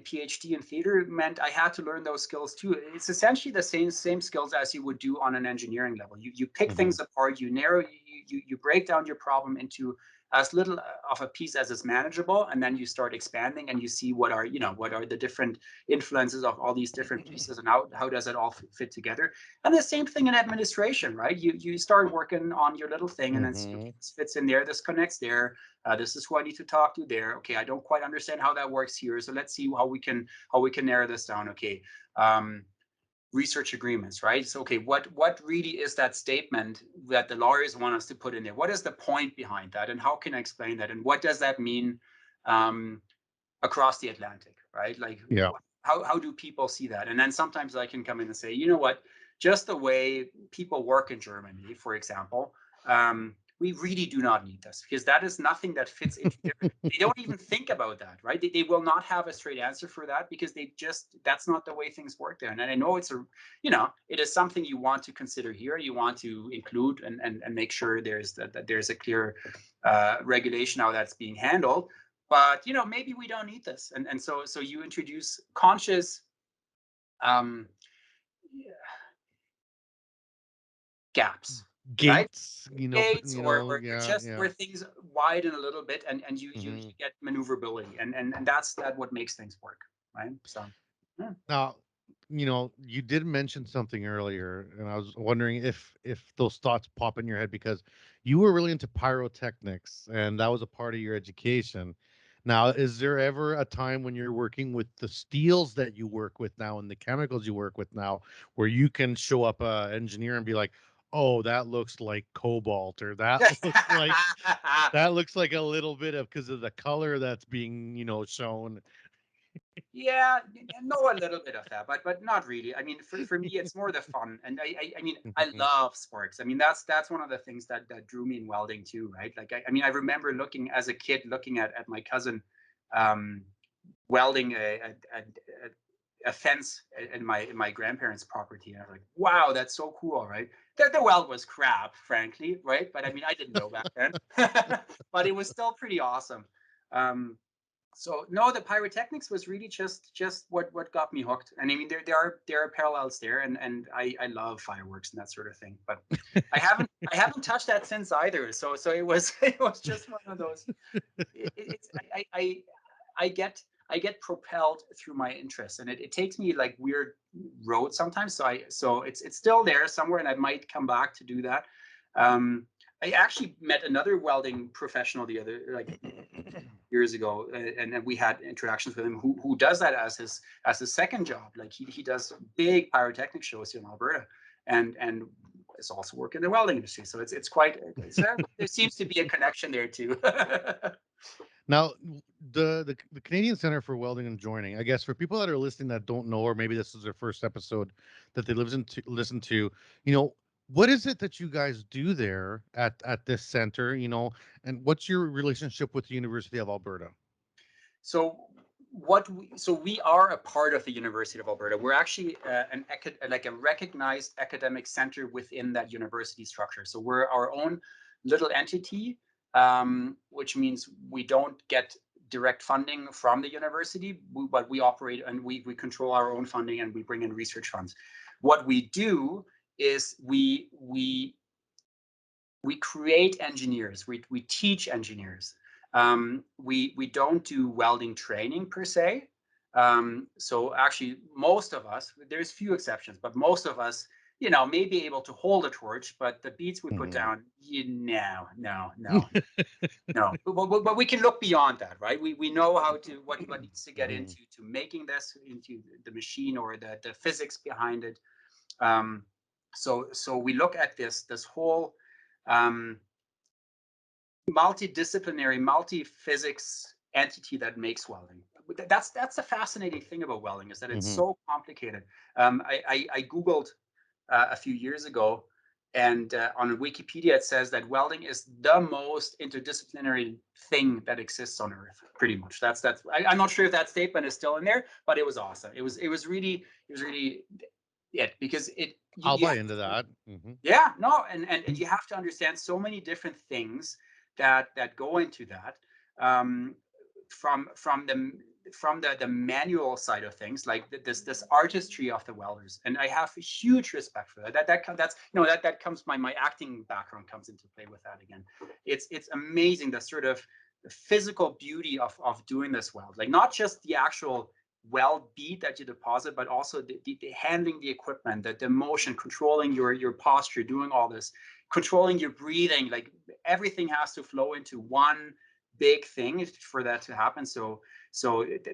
PhD in theater meant I had to learn those skills too. It's essentially the same skills as you would do on an engineering level. You pick things apart, you narrow, you break down your problem into as little of a piece as is manageable, and then you start expanding and you see what are the different influences of all these different pieces, and how does it all fit together. And the same thing in administration, right? You start working on your little thing and then see, okay, this fits in there, this connects there, this is who I need to talk to there. Okay, I don't quite understand how that works here, so let's see how we can narrow this down. Okay, research agreements, right? So, okay, what really is that statement that the lawyers want us to put in there? What is the point behind that, and how can I explain that, and what does that mean across the Atlantic, right? Like, how do people see that? And then sometimes I can come in and say, you know what, just the way people work in Germany, for example, we really do not need this, because that is nothing that fits into they don't even think about that, right? They will not have a straight answer for that, because that's not the way things work there. And I know it is something you want to consider here, you want to include and make sure that there's a clear regulation how that's being handled. But maybe we don't need this, and so you introduce conscious gaps, gates, right? Gates, or just where things widen a little bit, and you get maneuverability, and that's what makes things work, right? So now, you did mention something earlier, and I was wondering if those thoughts pop in your head, because you were really into pyrotechnics and that was a part of your education. Now, is there ever a time when you're working with the steels that you work with now and the chemicals you work with now, where you can show up a engineer and be like, oh, that looks like cobalt, or that looks like a little bit of, because of the color that's being, shown? Yeah, know a little bit of that, but not really. I mean, for me, it's more the fun, and I mean, I love sparks. I mean, that's one of the things that drew me in welding too, right? Like, I mean, I remember looking as a kid, looking at my cousin welding a fence in my grandparents' property, and I was like, wow, that's so cool, right? The weld was crap, frankly, right? But I mean, I didn't know back then, but it was still pretty awesome. So no, the pyrotechnics was really just what got me hooked. And I mean, there are parallels there, and I love fireworks and that sort of thing. But I haven't touched that since either. So it was just one of those. I get propelled through my interests, and it takes me like weird roads sometimes. So it's still there somewhere, and I might come back to do that. I actually met another welding professional the other years ago, and we had interactions with him who does that as his second job. Like he does big pyrotechnic shows here in Alberta, and is also working in the welding industry. So there seems to be a connection there too. Now, the Canadian Center for Welding and Joining, I guess for people that are listening that don't know, or maybe this is their first episode that they listen to, what is it that you guys do there at this center, and what's your relationship with the University of Alberta? So we are a part of the University of Alberta. We're actually a recognized academic center within that university structure. So we're our own little entity, which means we don't get direct funding from the university, but we operate and we control our own funding, and we bring in research funds. What we do is we create engineers, we teach engineers. We don't do welding training per se. So actually, most of us, there's few exceptions, but most of us, may be able to hold a torch, but the beats we put down, no. But we can look beyond that, right? We know what needs to get into making this into the machine, or the physics behind it. So we look at this whole multidisciplinary, multi-physics entity that makes welding. That's the fascinating thing about welding, is that it's so complicated. I Googled a few years ago, and on Wikipedia it says that welding is the most interdisciplinary thing that exists on Earth. Pretty much. I'm not sure if that statement is still in there, but it was awesome. It was really it, because I'll buy into that. Yeah, no, and you have to understand so many different things that go into that, from the the manual side of things, like this artistry of the welders, and I have a huge respect for that. That's that comes my acting background comes into play with that again. It's amazing, the sort of physical beauty of doing this weld, like not just the actual weld bead that you deposit, but also the handling the equipment, the motion, controlling your posture, doing all this, controlling your breathing, like everything has to flow into one big thing for that to happen. So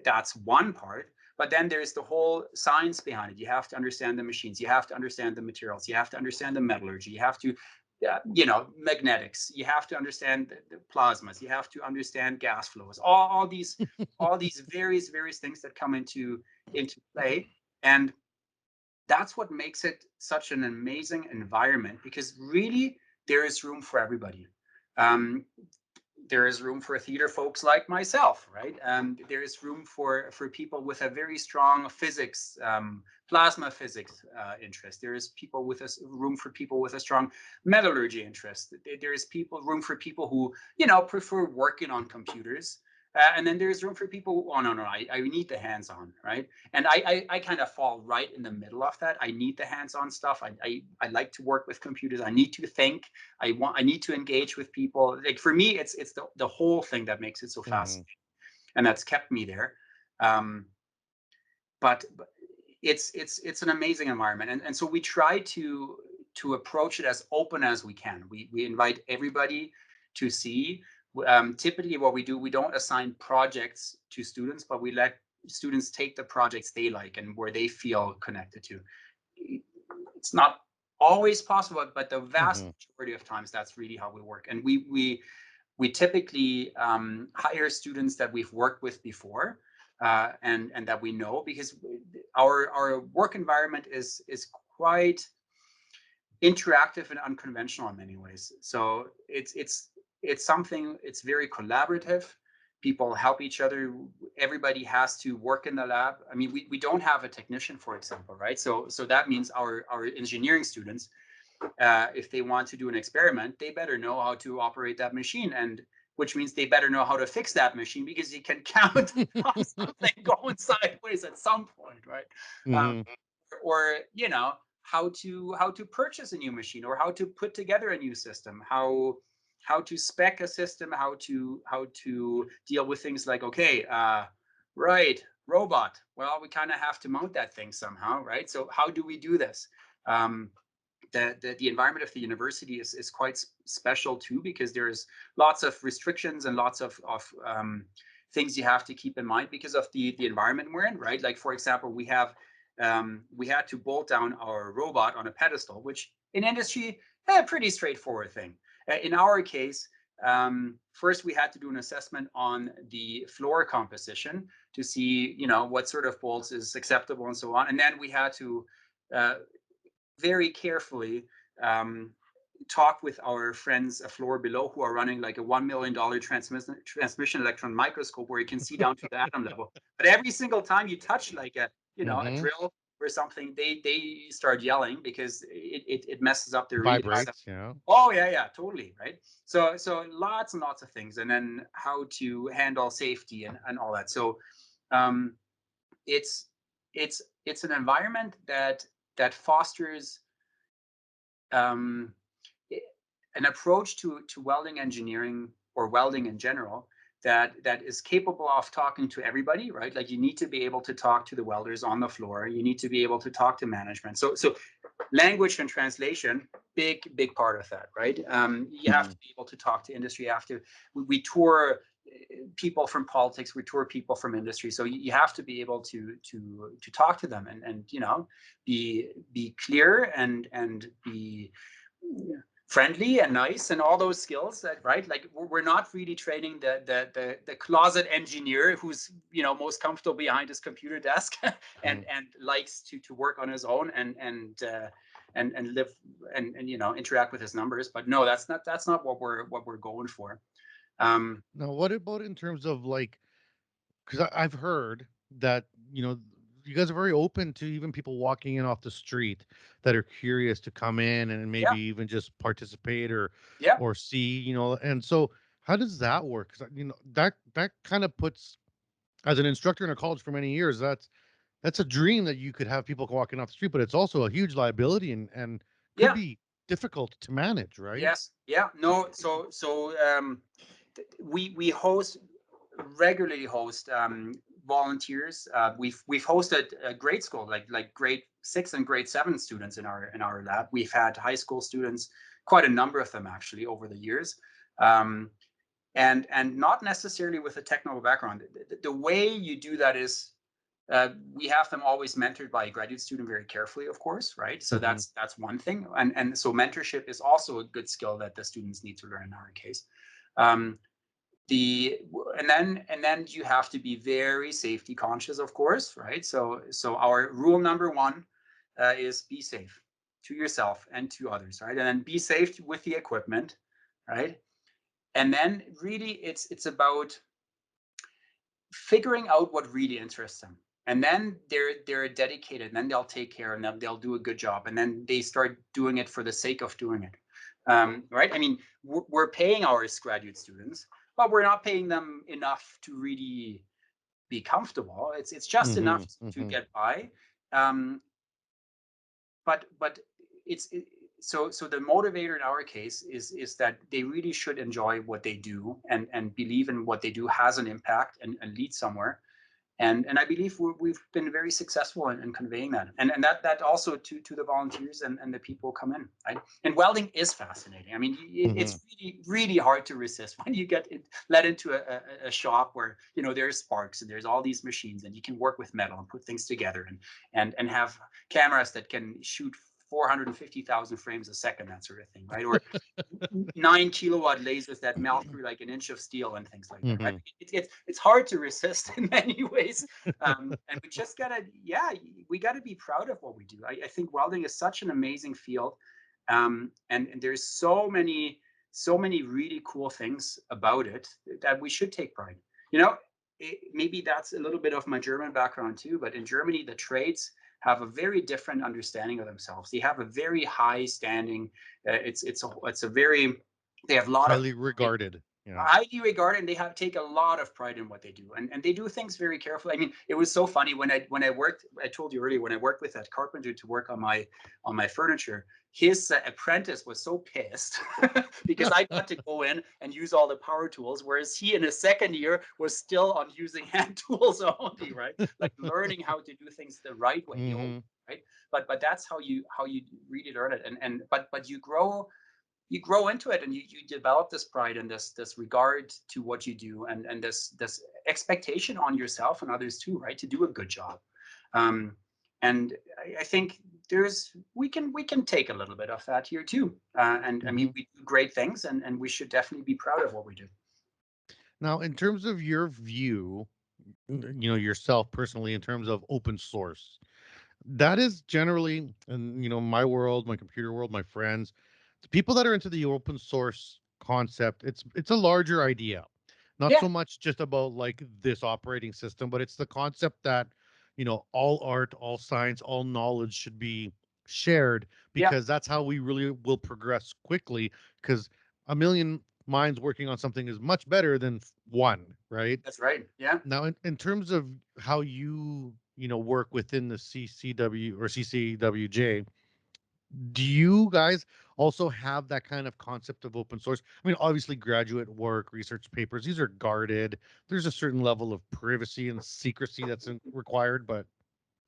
that's one part. But then there's the whole science behind it. You have to understand the machines. You have to understand the materials. You have to understand the metallurgy. You have to, magnetics. You have to understand the plasmas. You have to understand gas flows. All these various things that come into play. And that's what makes it such an amazing environment, because really there is room for everybody. There is room for theater folks like myself, right? There is room for people with a very strong physics, plasma physics interest. There is room for people with a strong metallurgy interest. There is room for people who prefer working on computers. And then there's room for people who, I need the hands-on, right? And I kind of fall right in the middle of that. I need the hands-on stuff. I like to work with computers. I need to think. I need to engage with people. Like for me, it's the whole thing that makes it so fascinating, and that's kept me there. But it's an amazing environment, and so we try to approach it as open as we can. We invite everybody to see. Typically what we do, we don't assign projects to students, but we let students take the projects they like and where they feel connected to. It's not always possible, but the vast majority of times that's really how we work. And we typically hire students that we've worked with before, and that we know, because our work environment is quite interactive and unconventional in many ways. So it's something, it's very collaborative. People help each other. Everybody has to work in the lab. I mean, we don't have a technician, for example, right? So that means our engineering students, if they want to do an experiment, they better know how to operate that machine, and which means they better know how to fix that machine, because you can count on something going sideways at some point, right? Or how to purchase a new machine, or how to put together a new system, how to spec a system, how to deal with things like, right, robot. Well, we kind of have to mount that thing somehow, right? So how do we do this? The environment of the university is quite special too, because there's lots of restrictions and lots of things you have to keep in mind because of the environment we're in, right? Like, for example, we had to bolt down our robot on a pedestal, which in industry, a pretty straightforward thing. In our case, first we had to do an assessment on the floor composition to see, what sort of bolts is acceptable and so on. And then we had to very carefully talk with our friends a floor below, who are running like a $1 million transmission electron microscope, where you can see down to the atom level. But every single time you touch like a drill or something, they start yelling, because it messes up their read. Vibrates, Oh yeah, totally, right? So lots and lots of things, and then how to handle safety and all that. So it's an environment that fosters an approach to welding engineering, or welding in general, that is capable of talking to everybody, right? Like, you need to be able to talk to the welders on the floor. You need to be able to talk to management. So language and translation, big part of that, right? You have to be able to talk to industry. We tour people from politics, we tour people from industry. So you have to be able to talk to them and be clear and be friendly and nice and all those skills, that, right? Like, we're not really training the closet engineer who's most comfortable behind his computer desk and likes to work on his own and live and interact with his numbers. But no, that's not what we're going for. Now, what about in terms of, like, because I've heard that you guys are very open to even people walking in off the street that are curious to come in and maybe even just participate or see, and so how does that work? Because that kind of puts as an instructor in a college for many years, that's a dream that you could have people walking off the street, but it's also a huge liability and could Yeah. be difficult to manage, right? Yes. Yeah. No. We regularly host volunteers. We've hosted grade school, like grade 6 and grade 7 students in our lab. We've had high school students, quite a number of them actually over the years, and not necessarily with a technical background. The way you do that is we have them always mentored by a graduate student very carefully, of course, right? So that's one thing, and so mentorship is also a good skill that the students need to learn in our case. And then you have to be very safety conscious, of course, right? So our rule number one is be safe to yourself and to others, right? And then be safe with the equipment, right? And then really it's about figuring out what really interests them. And then they're dedicated, and then they'll take care, and they'll do a good job, and then they start doing it for the sake of doing it, right? I mean, we're paying our graduate students, but we're not paying them enough to really be comfortable. It's just enough to get by, but so the motivator in our case is that they really should enjoy what they do and believe in what they do has an impact and lead somewhere. And I believe we've been very successful in conveying that, and that also to the volunteers and the people who come in, right? And welding is fascinating. I mean, it's really hard to resist when you get led into a shop where there's sparks and there's all these machines, and you can work with metal and put things together, and have cameras that can shoot 450,000 frames a second, that sort of thing, right? Or 9 kilowatt lasers that melt through like an inch of steel and things like that, right? It's hard to resist in many ways, and we just gotta be proud of what we do. I think welding is such an amazing field, and there's so many really cool things about it that we should take pride. Maybe that's a little bit of my German background too, but in Germany the trades have a very different understanding of themselves. They have a very high standing. They have a lot Highly regarded. Highly regarded, and they take a lot of pride in what they do, and they do things very carefully. I mean, it was so funny when I worked. I told you earlier, when I worked with that carpenter to work on my furniture, his apprentice was so pissed because I got to go in and use all the power tools, whereas he in his second year was still on using hand tools only, right? Like learning how to do things the right way, right? But that's how you really learn it, but you grow into it, and you develop this pride and this regard to what you do, and this expectation on yourself and others too, right? To do a good job. And I think we can take a little bit of that here too. And I mean, we do great things, and we should definitely be proud of what we do. Now, in terms of your view, yourself personally, in terms of open source, that is generally, in my world, my computer world, my friends, the people that are into the open source concept, it's a larger idea, not so much just about like this operating system, but it's the concept that all art, all science, all knowledge should be shared, because that's how we really will progress quickly, because a million minds working on something is much better than one, right? That's right. Yeah. Now, in terms of how you work within the CCW or CCWJ, do you guys also have that kind of concept of open source? I mean, obviously graduate work, research papers, these are guarded. There's a certain level of privacy and secrecy that's required, but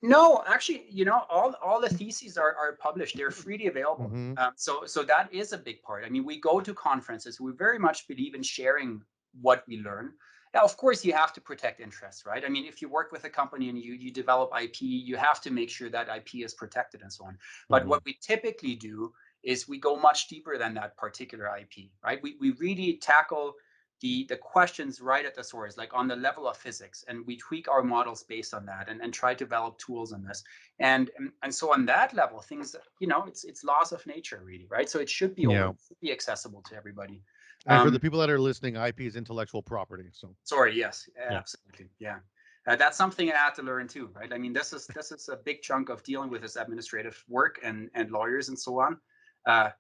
no, actually, all the theses are published. They're freely available. So that is a big part. I mean, we go to conferences. We very much believe in sharing what we learn. Now, of course, you have to protect interests, right? I mean, if you work with a company and you develop IP, you have to make sure that IP is protected and so on. But what we typically do is we go much deeper than that particular IP, right? We really tackle the questions right at the source, like on the level of physics, and we tweak our models based on that, and try to develop tools on this. And so on that level, things, it's laws of nature, really, right? So it should be open, it should be accessible to everybody. And for the people that are listening, IP is intellectual property. So sorry, yes, absolutely, yeah. That's something I had to learn too, right? I mean, this is a big chunk of dealing with this administrative work and lawyers and so on.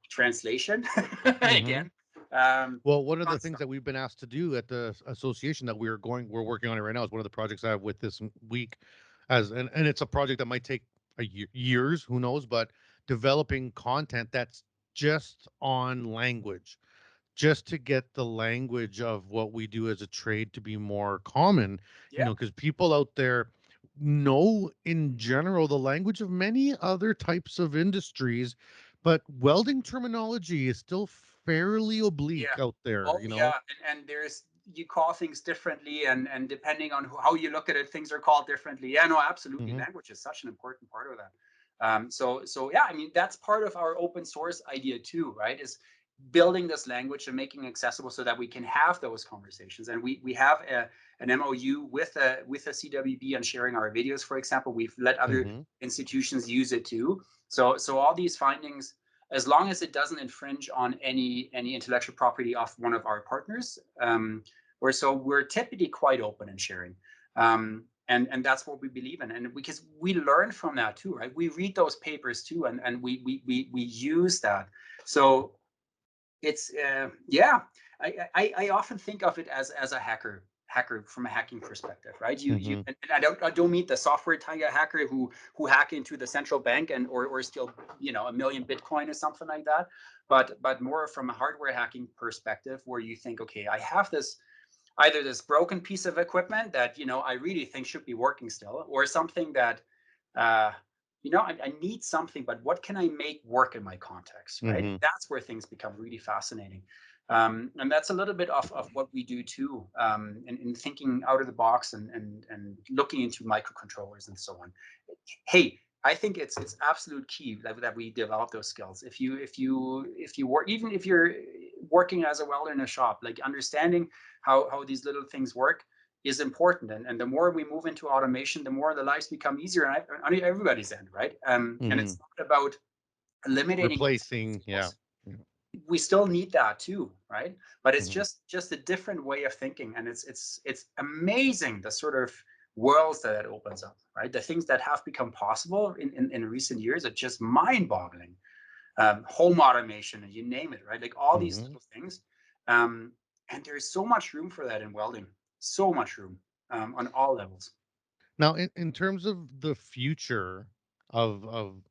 Translation again. Well, one of the things constant. that we've been asked to do at the association that we're working on it right now is one of the projects I have with this week, and it's a project that might take years, who knows, but developing content that's just on language, just to get the language of what we do as a trade to be more common, Yeah, because people out there know in general the language of many other types of industries, but welding terminology is still fairly yeah. oblique out there, Oh yeah, and there's you call things differently, and depending on how you look at it, things are called differently. Yeah, no, absolutely. Hmm. Language is such an important part of that. So yeah, I mean that's part of our open source idea too, right? Is building this language and making it accessible so that we can have those conversations. And we have an MOU with a CWB on sharing our videos, for example. We've let other Hmm. institutions use it too. So all these findings, as long as it doesn't infringe on any intellectual property of one of our partners, we're typically quite open in sharing. And that's what we believe in, and because we learn from that too, right? We read those papers too, and we use that. So it's yeah, I often think of it as a hacker from a hacking perspective, right? You Hmm. and I don't mean the software hacker who hack into the central bank and or steal 1 million Bitcoin or something like that, but more from a hardware hacking perspective, where you think, okay, I have either this broken piece of equipment that I really think should be working still, or something that uh, I need something, but what can I make work in my context, right? Hmm. That's where things become really fascinating. And that's a little bit of what we do too, in thinking out of the box and looking into microcontrollers and so on. Hey, I think it's absolute key that we develop those skills. If you work, even if you're working as a welder in a shop, like understanding how these little things work is important. And the more we move into automation, the more the lives become easier on everybody's end, right? And Hmm. it's not about eliminating Replacing, yeah. skills. We still need that too, right? But it's Hmm. just a different way of thinking, and it's amazing the sort of worlds that it opens up, right? The things that have become possible in recent years are just mind-boggling. Home automation, and you name it, right? Like all these Hmm. little things. Um, and there's so much room for that in welding, so much room on all levels. Now, in terms of the future of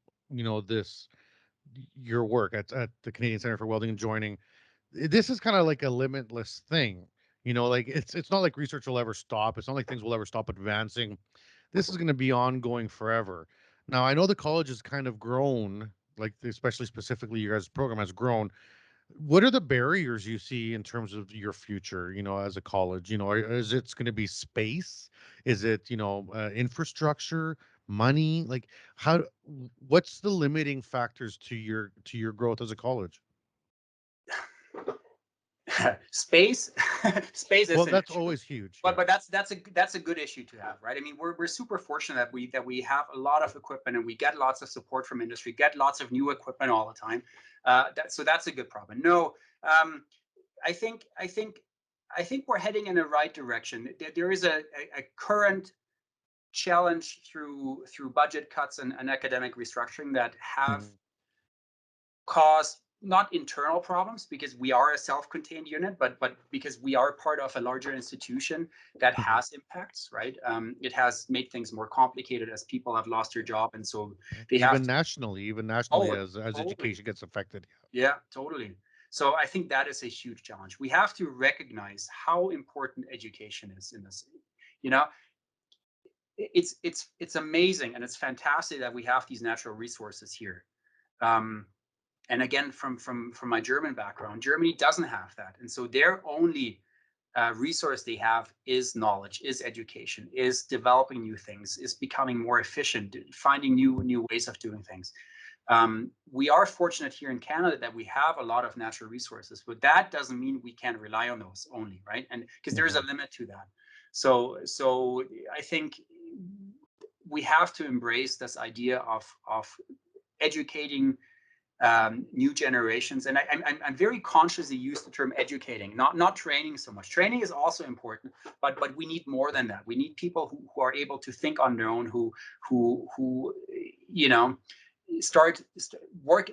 this, your work at the Canadian Center for Welding and Joining, this is kind of like a limitless thing. Like it's not like research will ever stop. It's not like things will ever stop advancing. This is going to be ongoing forever. Now, I know the college has kind of grown, like especially specifically your guys' program has grown. What are the barriers you see in terms of your future, as a college? Is it's going to be space? Is it, infrastructure, money? Like what's the limiting factors to your growth as a college? Space, space Well, is an that's issue, always huge. but Yeah. that's a good issue to have, right? I mean, we're super fortunate that we have a lot of equipment, and we get lots of support from industry, get lots of new equipment all the time. So that's a good problem. No, I think I think I think we're heading in the right direction. There is a current challenge through budget cuts and academic restructuring that have Mhm. caused not internal problems, because we are a self-contained unit, but because we are part of a larger institution that Mhm. has impacts, right? It has made things more complicated as people have lost their job, and so they have Even to. nationally, Oh, as totally. education gets affected. Yeah, totally. So I think that is a huge challenge. We have to recognize how important education is in this. You know, it's amazing and it's fantastic that we have these natural resources here. Um, and again, from my German background, Germany doesn't have that, and so their only resource they have is knowledge, is education, is developing new things, is becoming more efficient, finding new ways of doing things. We are fortunate here in Canada that we have a lot of natural resources, but that doesn't mean we can rely on those only, right? And because there's a Mhm. limit to that. So I think we have to embrace this idea of educating new generations. And I'm very consciously use the term educating, not training so much. Training is also important, but we need more than that. We need people who are able to think on their own, who you know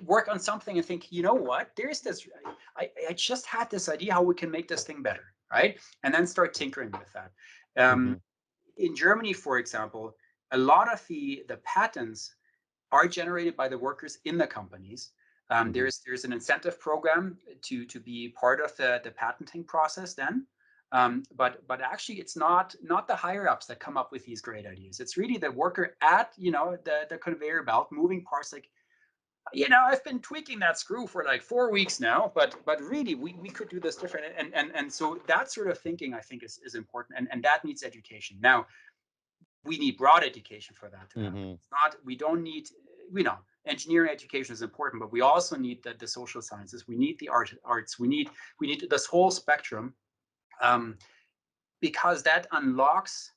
work on something and think, you know what, there's this, I just had this idea how we can make this thing better, right? And then start tinkering with that. Mhm. In Germany, for example, a lot of the patents are generated by the workers in the companies. There's an incentive program to be part of the patenting process then. But actually, it's not the higher ups that come up with these great ideas. It's really the worker at the conveyor belt, moving parts. Like, I've been tweaking that screw for like 4 weeks now, but really we could do this different. And so that sort of thinking, I think, is important, and that needs education. Now, we need broad education for that to happen. Mhm. It's not, we don't need, engineering education is important, but we also need the social sciences. We need the arts. We need this whole spectrum, because that unlocks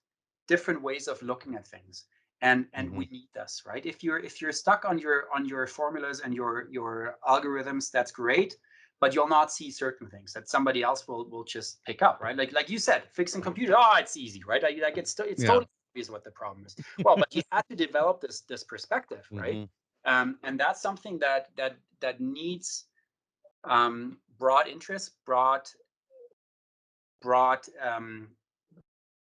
different ways of looking at things. And we need this, right? If you're stuck on your formulas and your algorithms, that's great, but you'll not see certain things that somebody else will just pick up, right? Like you said, fixing computer, it's easy, right? It's Yeah. totally obvious what the problem is. Well, but you have to develop this perspective, right? And that's something that needs broad interest, broad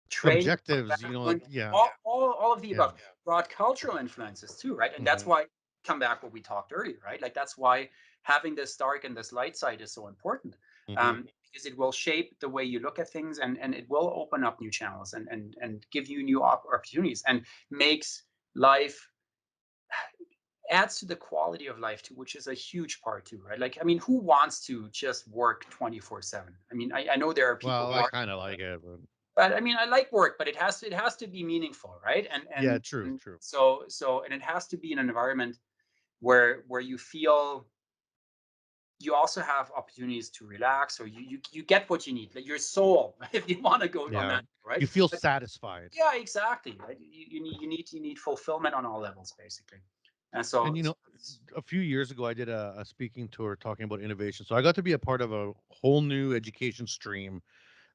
training, Objectives, background, yeah. all of the Yeah. above. Broad cultural influences too, right? And that's why, come back what we talked earlier, right? Like, that's why having this dark and this light side is so important, because it will shape the way you look at things, and it will open up new channels and give you new opportunities, and makes life, adds to the quality of life too, which is a huge part too, right? Like, I mean, who wants to just work 24/7? I mean, I know there are people Well, who I are, kind of like it, but I mean, I like work, but it has to be meaningful, right? yeah, true. So and it has to be in an environment where you feel you also have opportunities to relax, or you get what you need, like your soul, if you want to go on Yeah. that, right? You feel But satisfied. yeah, exactly, right? You need fulfillment on all levels, basically. And so, And a few years ago, I did a speaking tour talking about innovation. So I got to be a part of a whole new education stream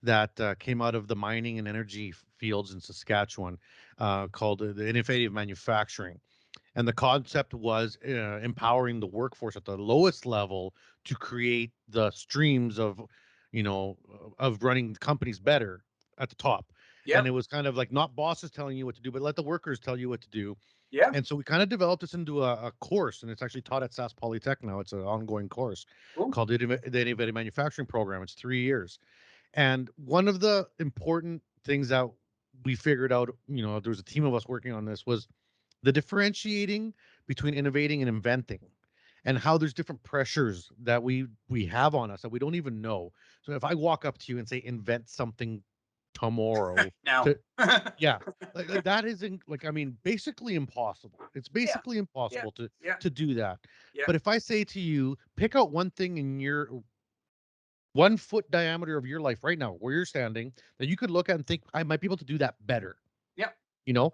that came out of the mining and energy fields in Saskatchewan, called the innovative manufacturing. And the concept was empowering the workforce at the lowest level to create the streams of running companies better at the top. And yeah, it was kind of like not bosses telling you what to do, but let the workers tell you what to do. yeah, And so we kind of developed this into a course, and it's actually taught at SAS Polytech now. It's an ongoing course cool, called the Innovative Manufacturing Program. It's 3 years. And one of the important things that we figured out, there was a team of us working on this, was the differentiating between innovating and inventing, and how there's different pressures that we have on us that we don't even know. So if I walk up to you and say invent something tomorrow, now, to yeah, like that isn't, like, I mean, basically impossible. It's yeah, basically yeah, impossible yeah, to do that. yeah, But if I say to you, pick out one thing in your 1 foot diameter of your life right now where you're standing that you could look at and think, I might be able to do that better, yeah, you know,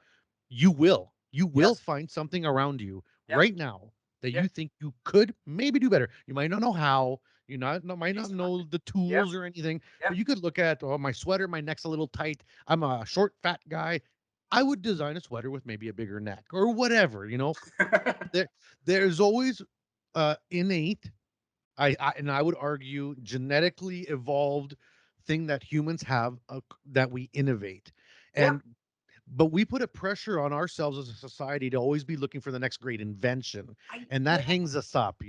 you will yes, find something around you yeah, right now that yeah, you think you could maybe do better. You might not know how, might not know exactly, the yeah, tools or anything, yeah, but you could look at, oh, my sweater, my neck's a little tight. I'm a short, fat guy. I would design a sweater with maybe a bigger neck or whatever. There, there's always innate, and I would argue genetically evolved thing that humans have, that we innovate. yeah. And but we put a pressure on ourselves as a society to always be looking for the next great invention, and that Yeah, hangs us up.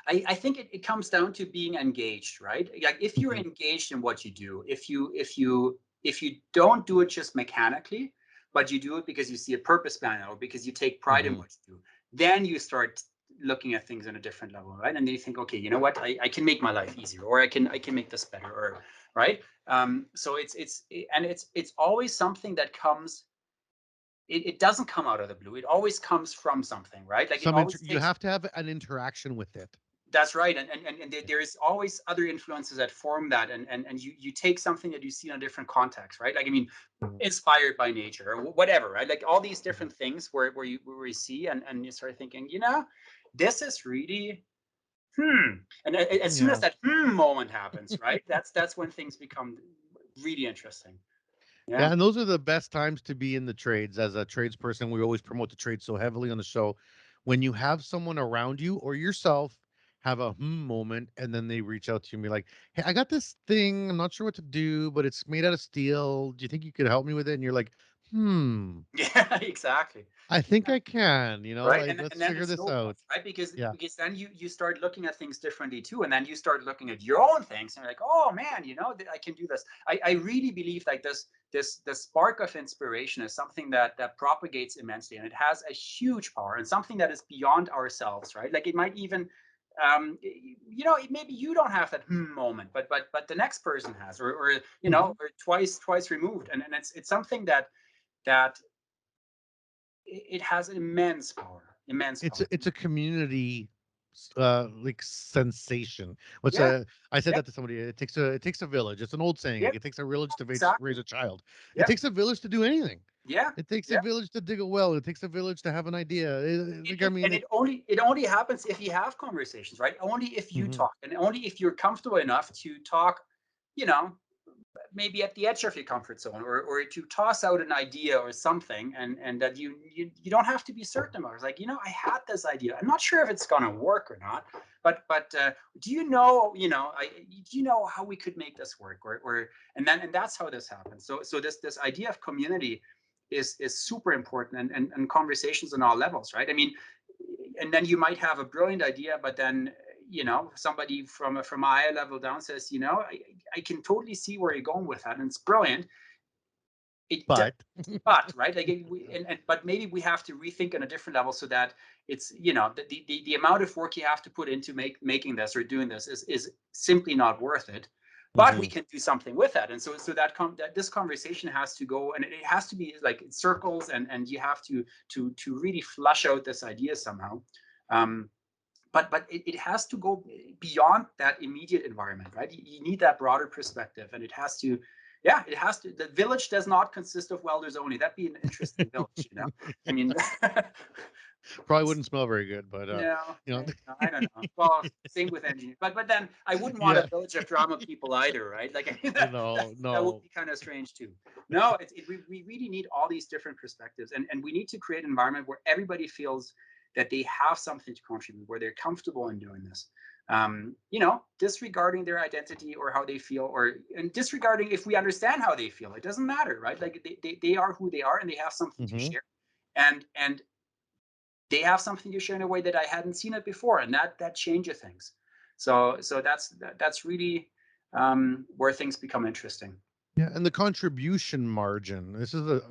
I think it comes down to being engaged, right? Like, if you're Mhm. engaged in what you do, if you don't do it just mechanically, but you do it because you see a purpose behind it, or because you take pride in Mhm. what you do, then you start looking at things on a different level, right? And then you think, okay, you know what? I can make my life easier, or I can make this better, or right. So it's always something that comes. It doesn't come out of the blue. It always comes from something, right? Like, it always You takes. have to have an interaction with it. That's right, and there is always other influences that form that, and you take something that you see in a different context, right? Like, I mean, Mhm. inspired by nature or whatever, right? Like, all these Mhm. different things where you see, and you start thinking, this is really and as soon as Yeah. that moment happens, right? That's when things become really interesting. Yeah, Yeah, and those are the best times to be in the trades. As a tradesperson, we always promote the trade so heavily on the show. when you have someone around you or yourself have a moment, and then they reach out to you and be like, "Hey, I got this thing. I'm not sure what to do, but it's made out of steel. Do you think you could help me with it?" And you're like, Yeah, exactly. I think I can, Right. like, let's And then figure it this snowballs, out. right? Because Yeah. then you start looking at things differently too. And then you start looking at your own things and you're like, oh man, I can do this. I really believe like this spark of inspiration is something that propagates immensely, and it has a huge power, and something that is beyond ourselves, right? Like it might even maybe you don't have that moment, but the next person has, or Mhm. or twice removed. And it's something that it has immense power, immense power. It's a community like sensation. What's Yeah, a I said yeah, that to somebody. It takes a village. It's an old saying. yeah, Like, it takes a village to raise exactly. a child. It Yeah, takes a village to do anything. yeah, It takes a yeah. village to dig a well. It takes a village to have an idea. Like, I mean, And it only happens if you have conversations, right? Only if you Mhm. talk, and only if you're comfortable enough to talk, you know, maybe at the edge of your comfort zone, or to toss out an idea or something, and that you don't have to be certain about it. It's like, I had this idea. I'm not sure if it's gonna work or not, but do you know how we could make this work, and that's how this happens. So this idea of community is super important, and conversations on all levels, right? I mean, and then you might have a brilliant idea, but then somebody from a higher level down says, I can totally see where you're going with that, and it's brilliant. It But but right, like but maybe we have to rethink on a different level, so that it's the amount of work you have to put into making this or doing this is simply not worth it. But we Mhm. can do something with that, and so that this conversation has to go, and it has to be like in circles, and you have to really flush out this idea somehow. um, but it has to go beyond that immediate environment, right? You need that broader perspective, and it has to, yeah, it has to. The village does not consist of welders only. That'd be an interesting village. I mean, Probably wouldn't smell very good, but no, you know, I don't know. Well, same with engineers, but then I wouldn't want a yeah, village of drama people either, right? Like, I mean, no, that would no. be kind of strange too. No, we really need all these different perspectives, and we need to create an environment where everybody feels that they have something to contribute, where they're comfortable in doing this. Disregarding their identity or how they feel, and disregarding if we understand how they feel, it doesn't matter, right? Like they are who they are, and they have something to Mhm. share, and they have something to share in a way that I hadn't seen it before, and that changes things. So that's really where things become interesting. Yeah, and the contribution margin.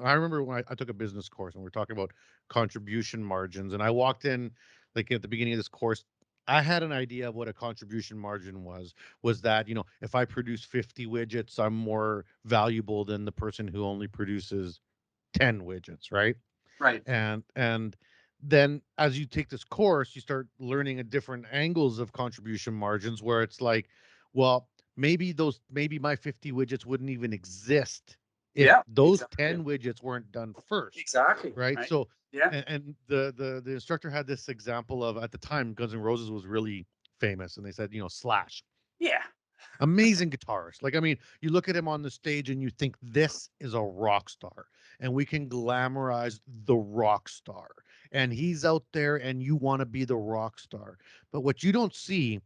I remember when I took a business course and we are talking about contribution margins, and I walked in like at the beginning of this course. I had an idea of what a contribution margin was that, if I produce 50 widgets, I'm more valuable than the person who only produces 10 widgets, right? Right. And then as you take this course, you start learning at different angles of contribution margins, where it's like, well, maybe my 50 widgets wouldn't even exist if Yeah. those Exactly. 10 widgets weren't done first, Exactly. right? Right. So Yeah. and the instructor had this example of, at the time, Guns N' Roses was really famous, and they said, Slash, Yeah. amazing guitarist. Like, I mean, you look at him on the stage and you think this is a rock star, and we can glamorize the rock star. And he's out there and you want to be the rock star. But what you don't see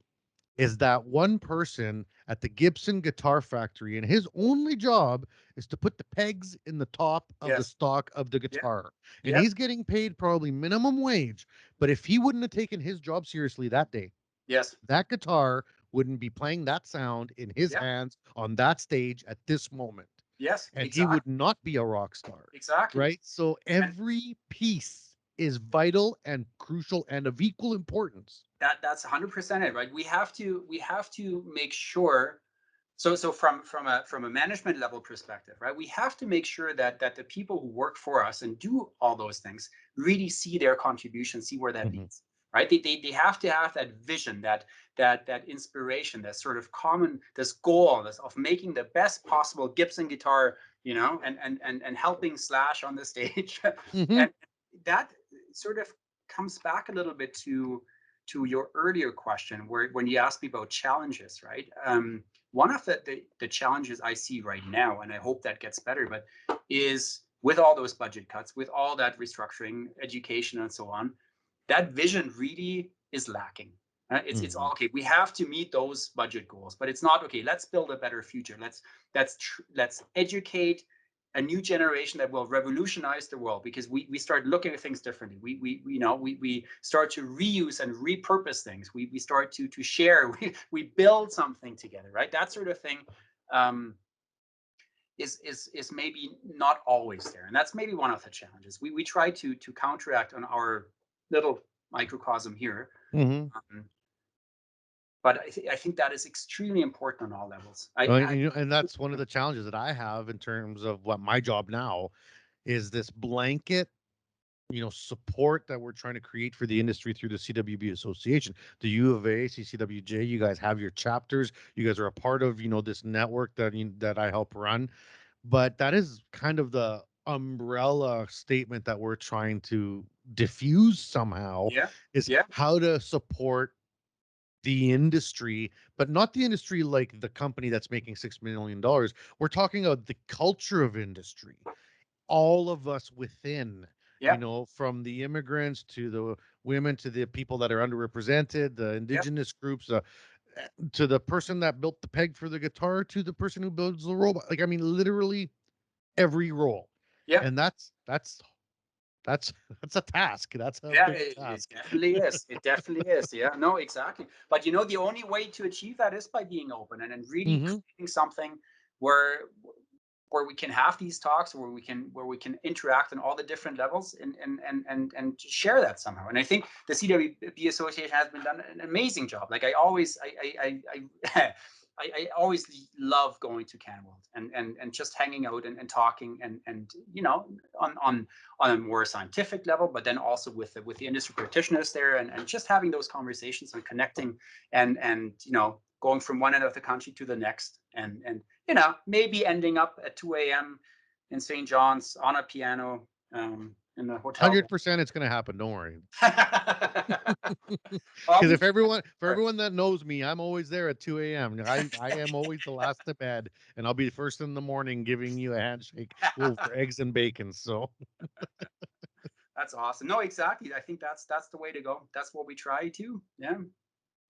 is that one person at the Gibson Guitar Factory, and his only job is to put the pegs in the top of the Yes. stock of the Yeah. guitar. And Yeah. he's getting paid probably minimum wage. But if he wouldn't have taken his job seriously that day, Yes. that guitar wouldn't be playing that sound in his Yeah. hands on that stage at this moment. Yes. And he Exactly. would not be a rock star, Exactly. right? So And every piece is vital and crucial and of equal importance. that's 100% it, right? We have to make sure. So from a management level perspective, right? We have to make sure that the people who work for us and do all those things really see their contribution, see where that Mhm. leads, right? They have to have that vision, that inspiration, that sort of common, this goal, this of making the best possible Gibson guitar, and helping Slash on the stage. Mhm. And that sort of comes back a little bit to your earlier question, where when you asked me about challenges, right? One of the challenges I see right now, and I hope that gets better, but is with all those budget cuts, with all that restructuring, education, and so on, that vision really is lacking. It's all okay. We have to meet those budget goals, but it's not okay. Let's build a better future. Let's educate a new generation that will revolutionize the world, because we start looking at things differently. We start to reuse and repurpose things. We start to share. We build something together, right? That sort of thing. Is maybe not always there, and that's maybe one of the challenges. We try to counteract on our little microcosm here, but I think that is extremely important on all levels. And that's one of the challenges that I have in terms of what my job now is, this blanket, support that we're trying to create for the industry through the CWB Association, the U of A, CCWJ. You guys have your chapters. You guys are a part of, this network that I help run. But that is kind of the umbrella statement that we're trying to diffuse somehow, is how to support the industry, but not the industry like the company that's making $6 million. We're talking about the culture of industry, all of us within, from the immigrants to the women to the people that are underrepresented, the indigenous groups, to the person that built the peg for the guitar, to the person who builds the robot. Like, I mean, literally every role. And that's a task. That's a big task. It definitely is. It definitely is. Yeah, no, exactly. But the only way to achieve that is by being open and really creating something where we can have these talks, where we can interact on all the different levels and share that somehow. And I think the CWB Association has done an amazing job. Like I always love going to CanWeld and just hanging out and talking and on a more scientific level, but then also with the industry practitioners there and just having those conversations and connecting and going from one end of the country to the next and maybe ending up at 2 a.m. in St. John's on a piano in the hotel. 100% it's going to happen. Don't worry. Because for everyone that knows me, I'm always there at 2 a.m. I am always the last to bed, and I'll be first in the morning giving you a handshake over eggs and bacon. So that's awesome. No, exactly. I think that's the way to go. That's what we try to. Yeah.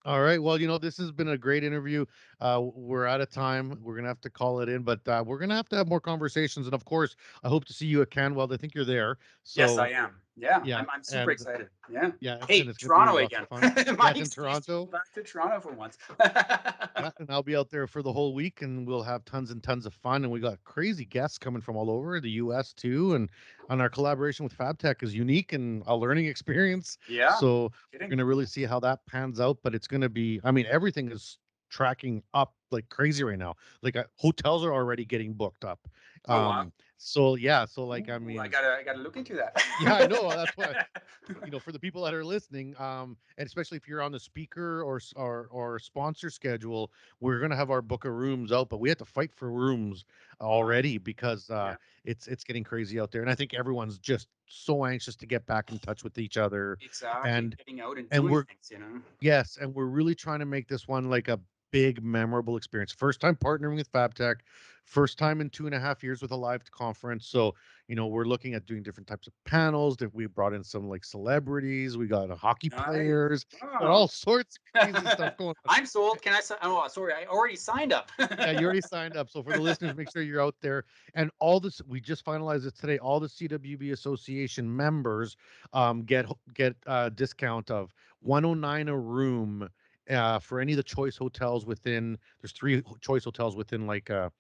All right. Well, this has been a great interview. We're out of time. We're going to have to call it in, but we're going to have more conversations. And of course, I hope to see you at CanWeld. I think you're there. So, yes, I am. Yeah. I'm super excited. Yeah. Yeah. Hey, Toronto again. Yes, in Toronto. Back to Toronto for once. Yeah, and I'll be out there for the whole week, and we'll have tons and tons of fun. And we got crazy guests coming from all over the U.S. too. And our collaboration with FabTech is unique and a learning experience. Yeah. So we're going to really see how that pans out. But it's going to be, I mean, everything is tracking up like crazy right now. Like hotels are already getting booked up. Wow. So yeah, so like I mean, I gotta look into that. Yeah, I know. That's why, for the people that are listening, and especially if you're on the speaker or sponsor schedule, we're gonna have our book of rooms out, but we have to fight for rooms already because it's getting crazy out there, and I think everyone's just so anxious to get back in touch with each other. Exactly. And getting out and doing things, Yes, and we're really trying to make this one like a big memorable experience. First time partnering with FabTech, first time in 2.5 years with a live conference. So we're looking at doing different types of panels. That we brought in some like celebrities. We got hockey players, got all sorts of crazy stuff going on. I'm sold. Can I? Oh, sorry, I already signed up. Yeah, you already signed up. So for the listeners, make sure you're out there. And all this, we just finalized it today. All the CWB Association members get a discount of $109 a room. For any of the choice hotels within, there's 3 choice hotels within like a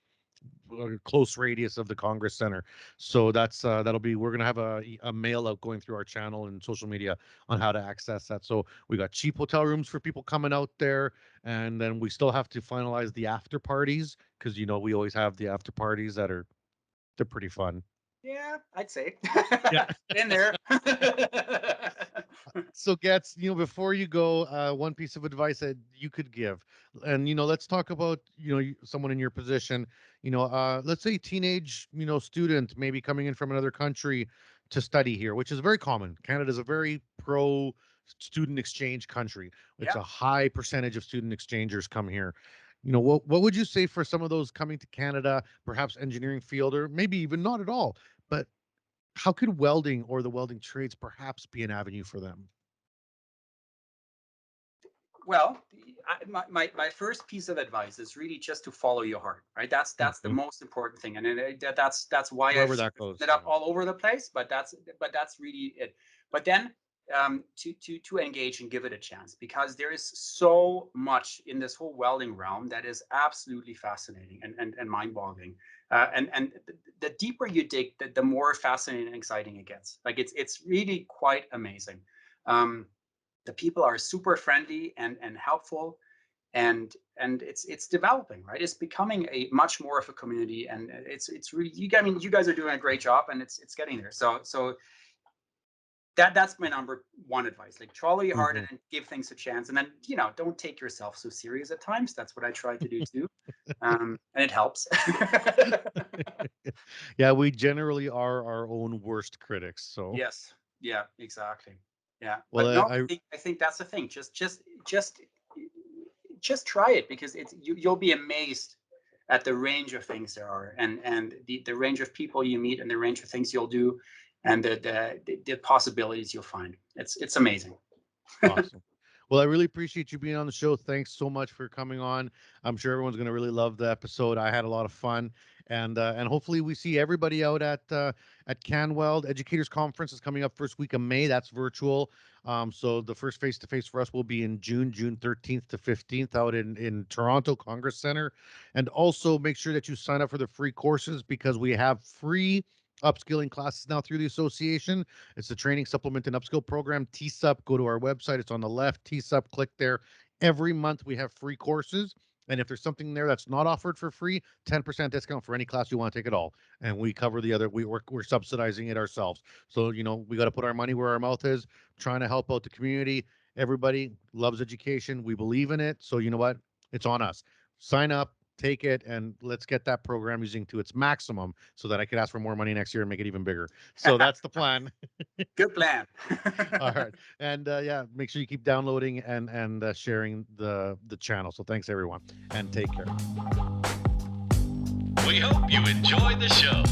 close radius of the Congress Center. So that's we're gonna have a mail out going through our channel and social media on how to access that. So we got cheap hotel rooms for people coming out there, and then we still have to finalize the after parties because we always have the after parties they're pretty fun. Yeah, I'd say. Yeah. Been there. So Goetz, before you go, one piece of advice that you could give, and let's talk about someone in your position. Let's say teenage student maybe coming in from another country to study here, which is very common. Canada is a very pro student exchange country. It's a high percentage of student exchangers come here. What would you say for some of those coming to Canada, perhaps engineering field, or maybe even not at all, but how could welding or the welding trades perhaps be an avenue for them? Well, my first piece of advice is really just to follow your heart, right? That's the most important thing, and that's why Wherever I've that goes. it up all over the place. But that's really it. But then to engage and give it a chance, because there is so much in this whole welding realm that is absolutely fascinating and mind-boggling. And the deeper you dig, the more fascinating and exciting it gets. Like it's really quite amazing. The people are super friendly and helpful, and it's developing, right? It's becoming a much more of a community, and it's really you guys are doing a great job, and it's getting there. So that's my number one advice. Like, follow your heart and give things a chance, and then don't take yourself so serious at times. That's what I try to do too, and it helps. Yeah, we generally are our own worst critics. So Yes, yeah, exactly. Yeah, well, but no, I think that's the thing. Just try it, because you'll be amazed at the range of things there are, and the range of people you meet, and the range of things you'll do, and the possibilities you'll find. It's amazing. awesome. Well, I really appreciate you being on the show. Thanks so much for coming on. I'm sure everyone's going to really love the episode. I had a lot of fun, and hopefully we see everybody out at CanWeld Educators Conference is coming up first week of May. That's virtual. So the first face-to-face for us will be in June 13th to 15th out in Toronto Congress Center. And also make sure that you sign up for the free courses, because we have free upskilling classes now through the association. It's the training supplement and upskill program, TSUP. Go to our website. It's on the left, TSUP. Click there. Every month we have free courses. And if there's something there that's not offered for free, 10% discount for any class you want to take at all. And we cover the other, we're subsidizing it ourselves. So, we got to put our money where our mouth is, trying to help out the community. Everybody loves education. We believe in it. So you know what? It's on us. Sign up, take it, and let's get that program using to its maximum, so that I could ask for more money next year and make it even bigger. So that's the plan. Good plan. All right. And yeah, make sure you keep downloading and sharing the channel. So thanks everyone, and take care. We hope you enjoyed the show.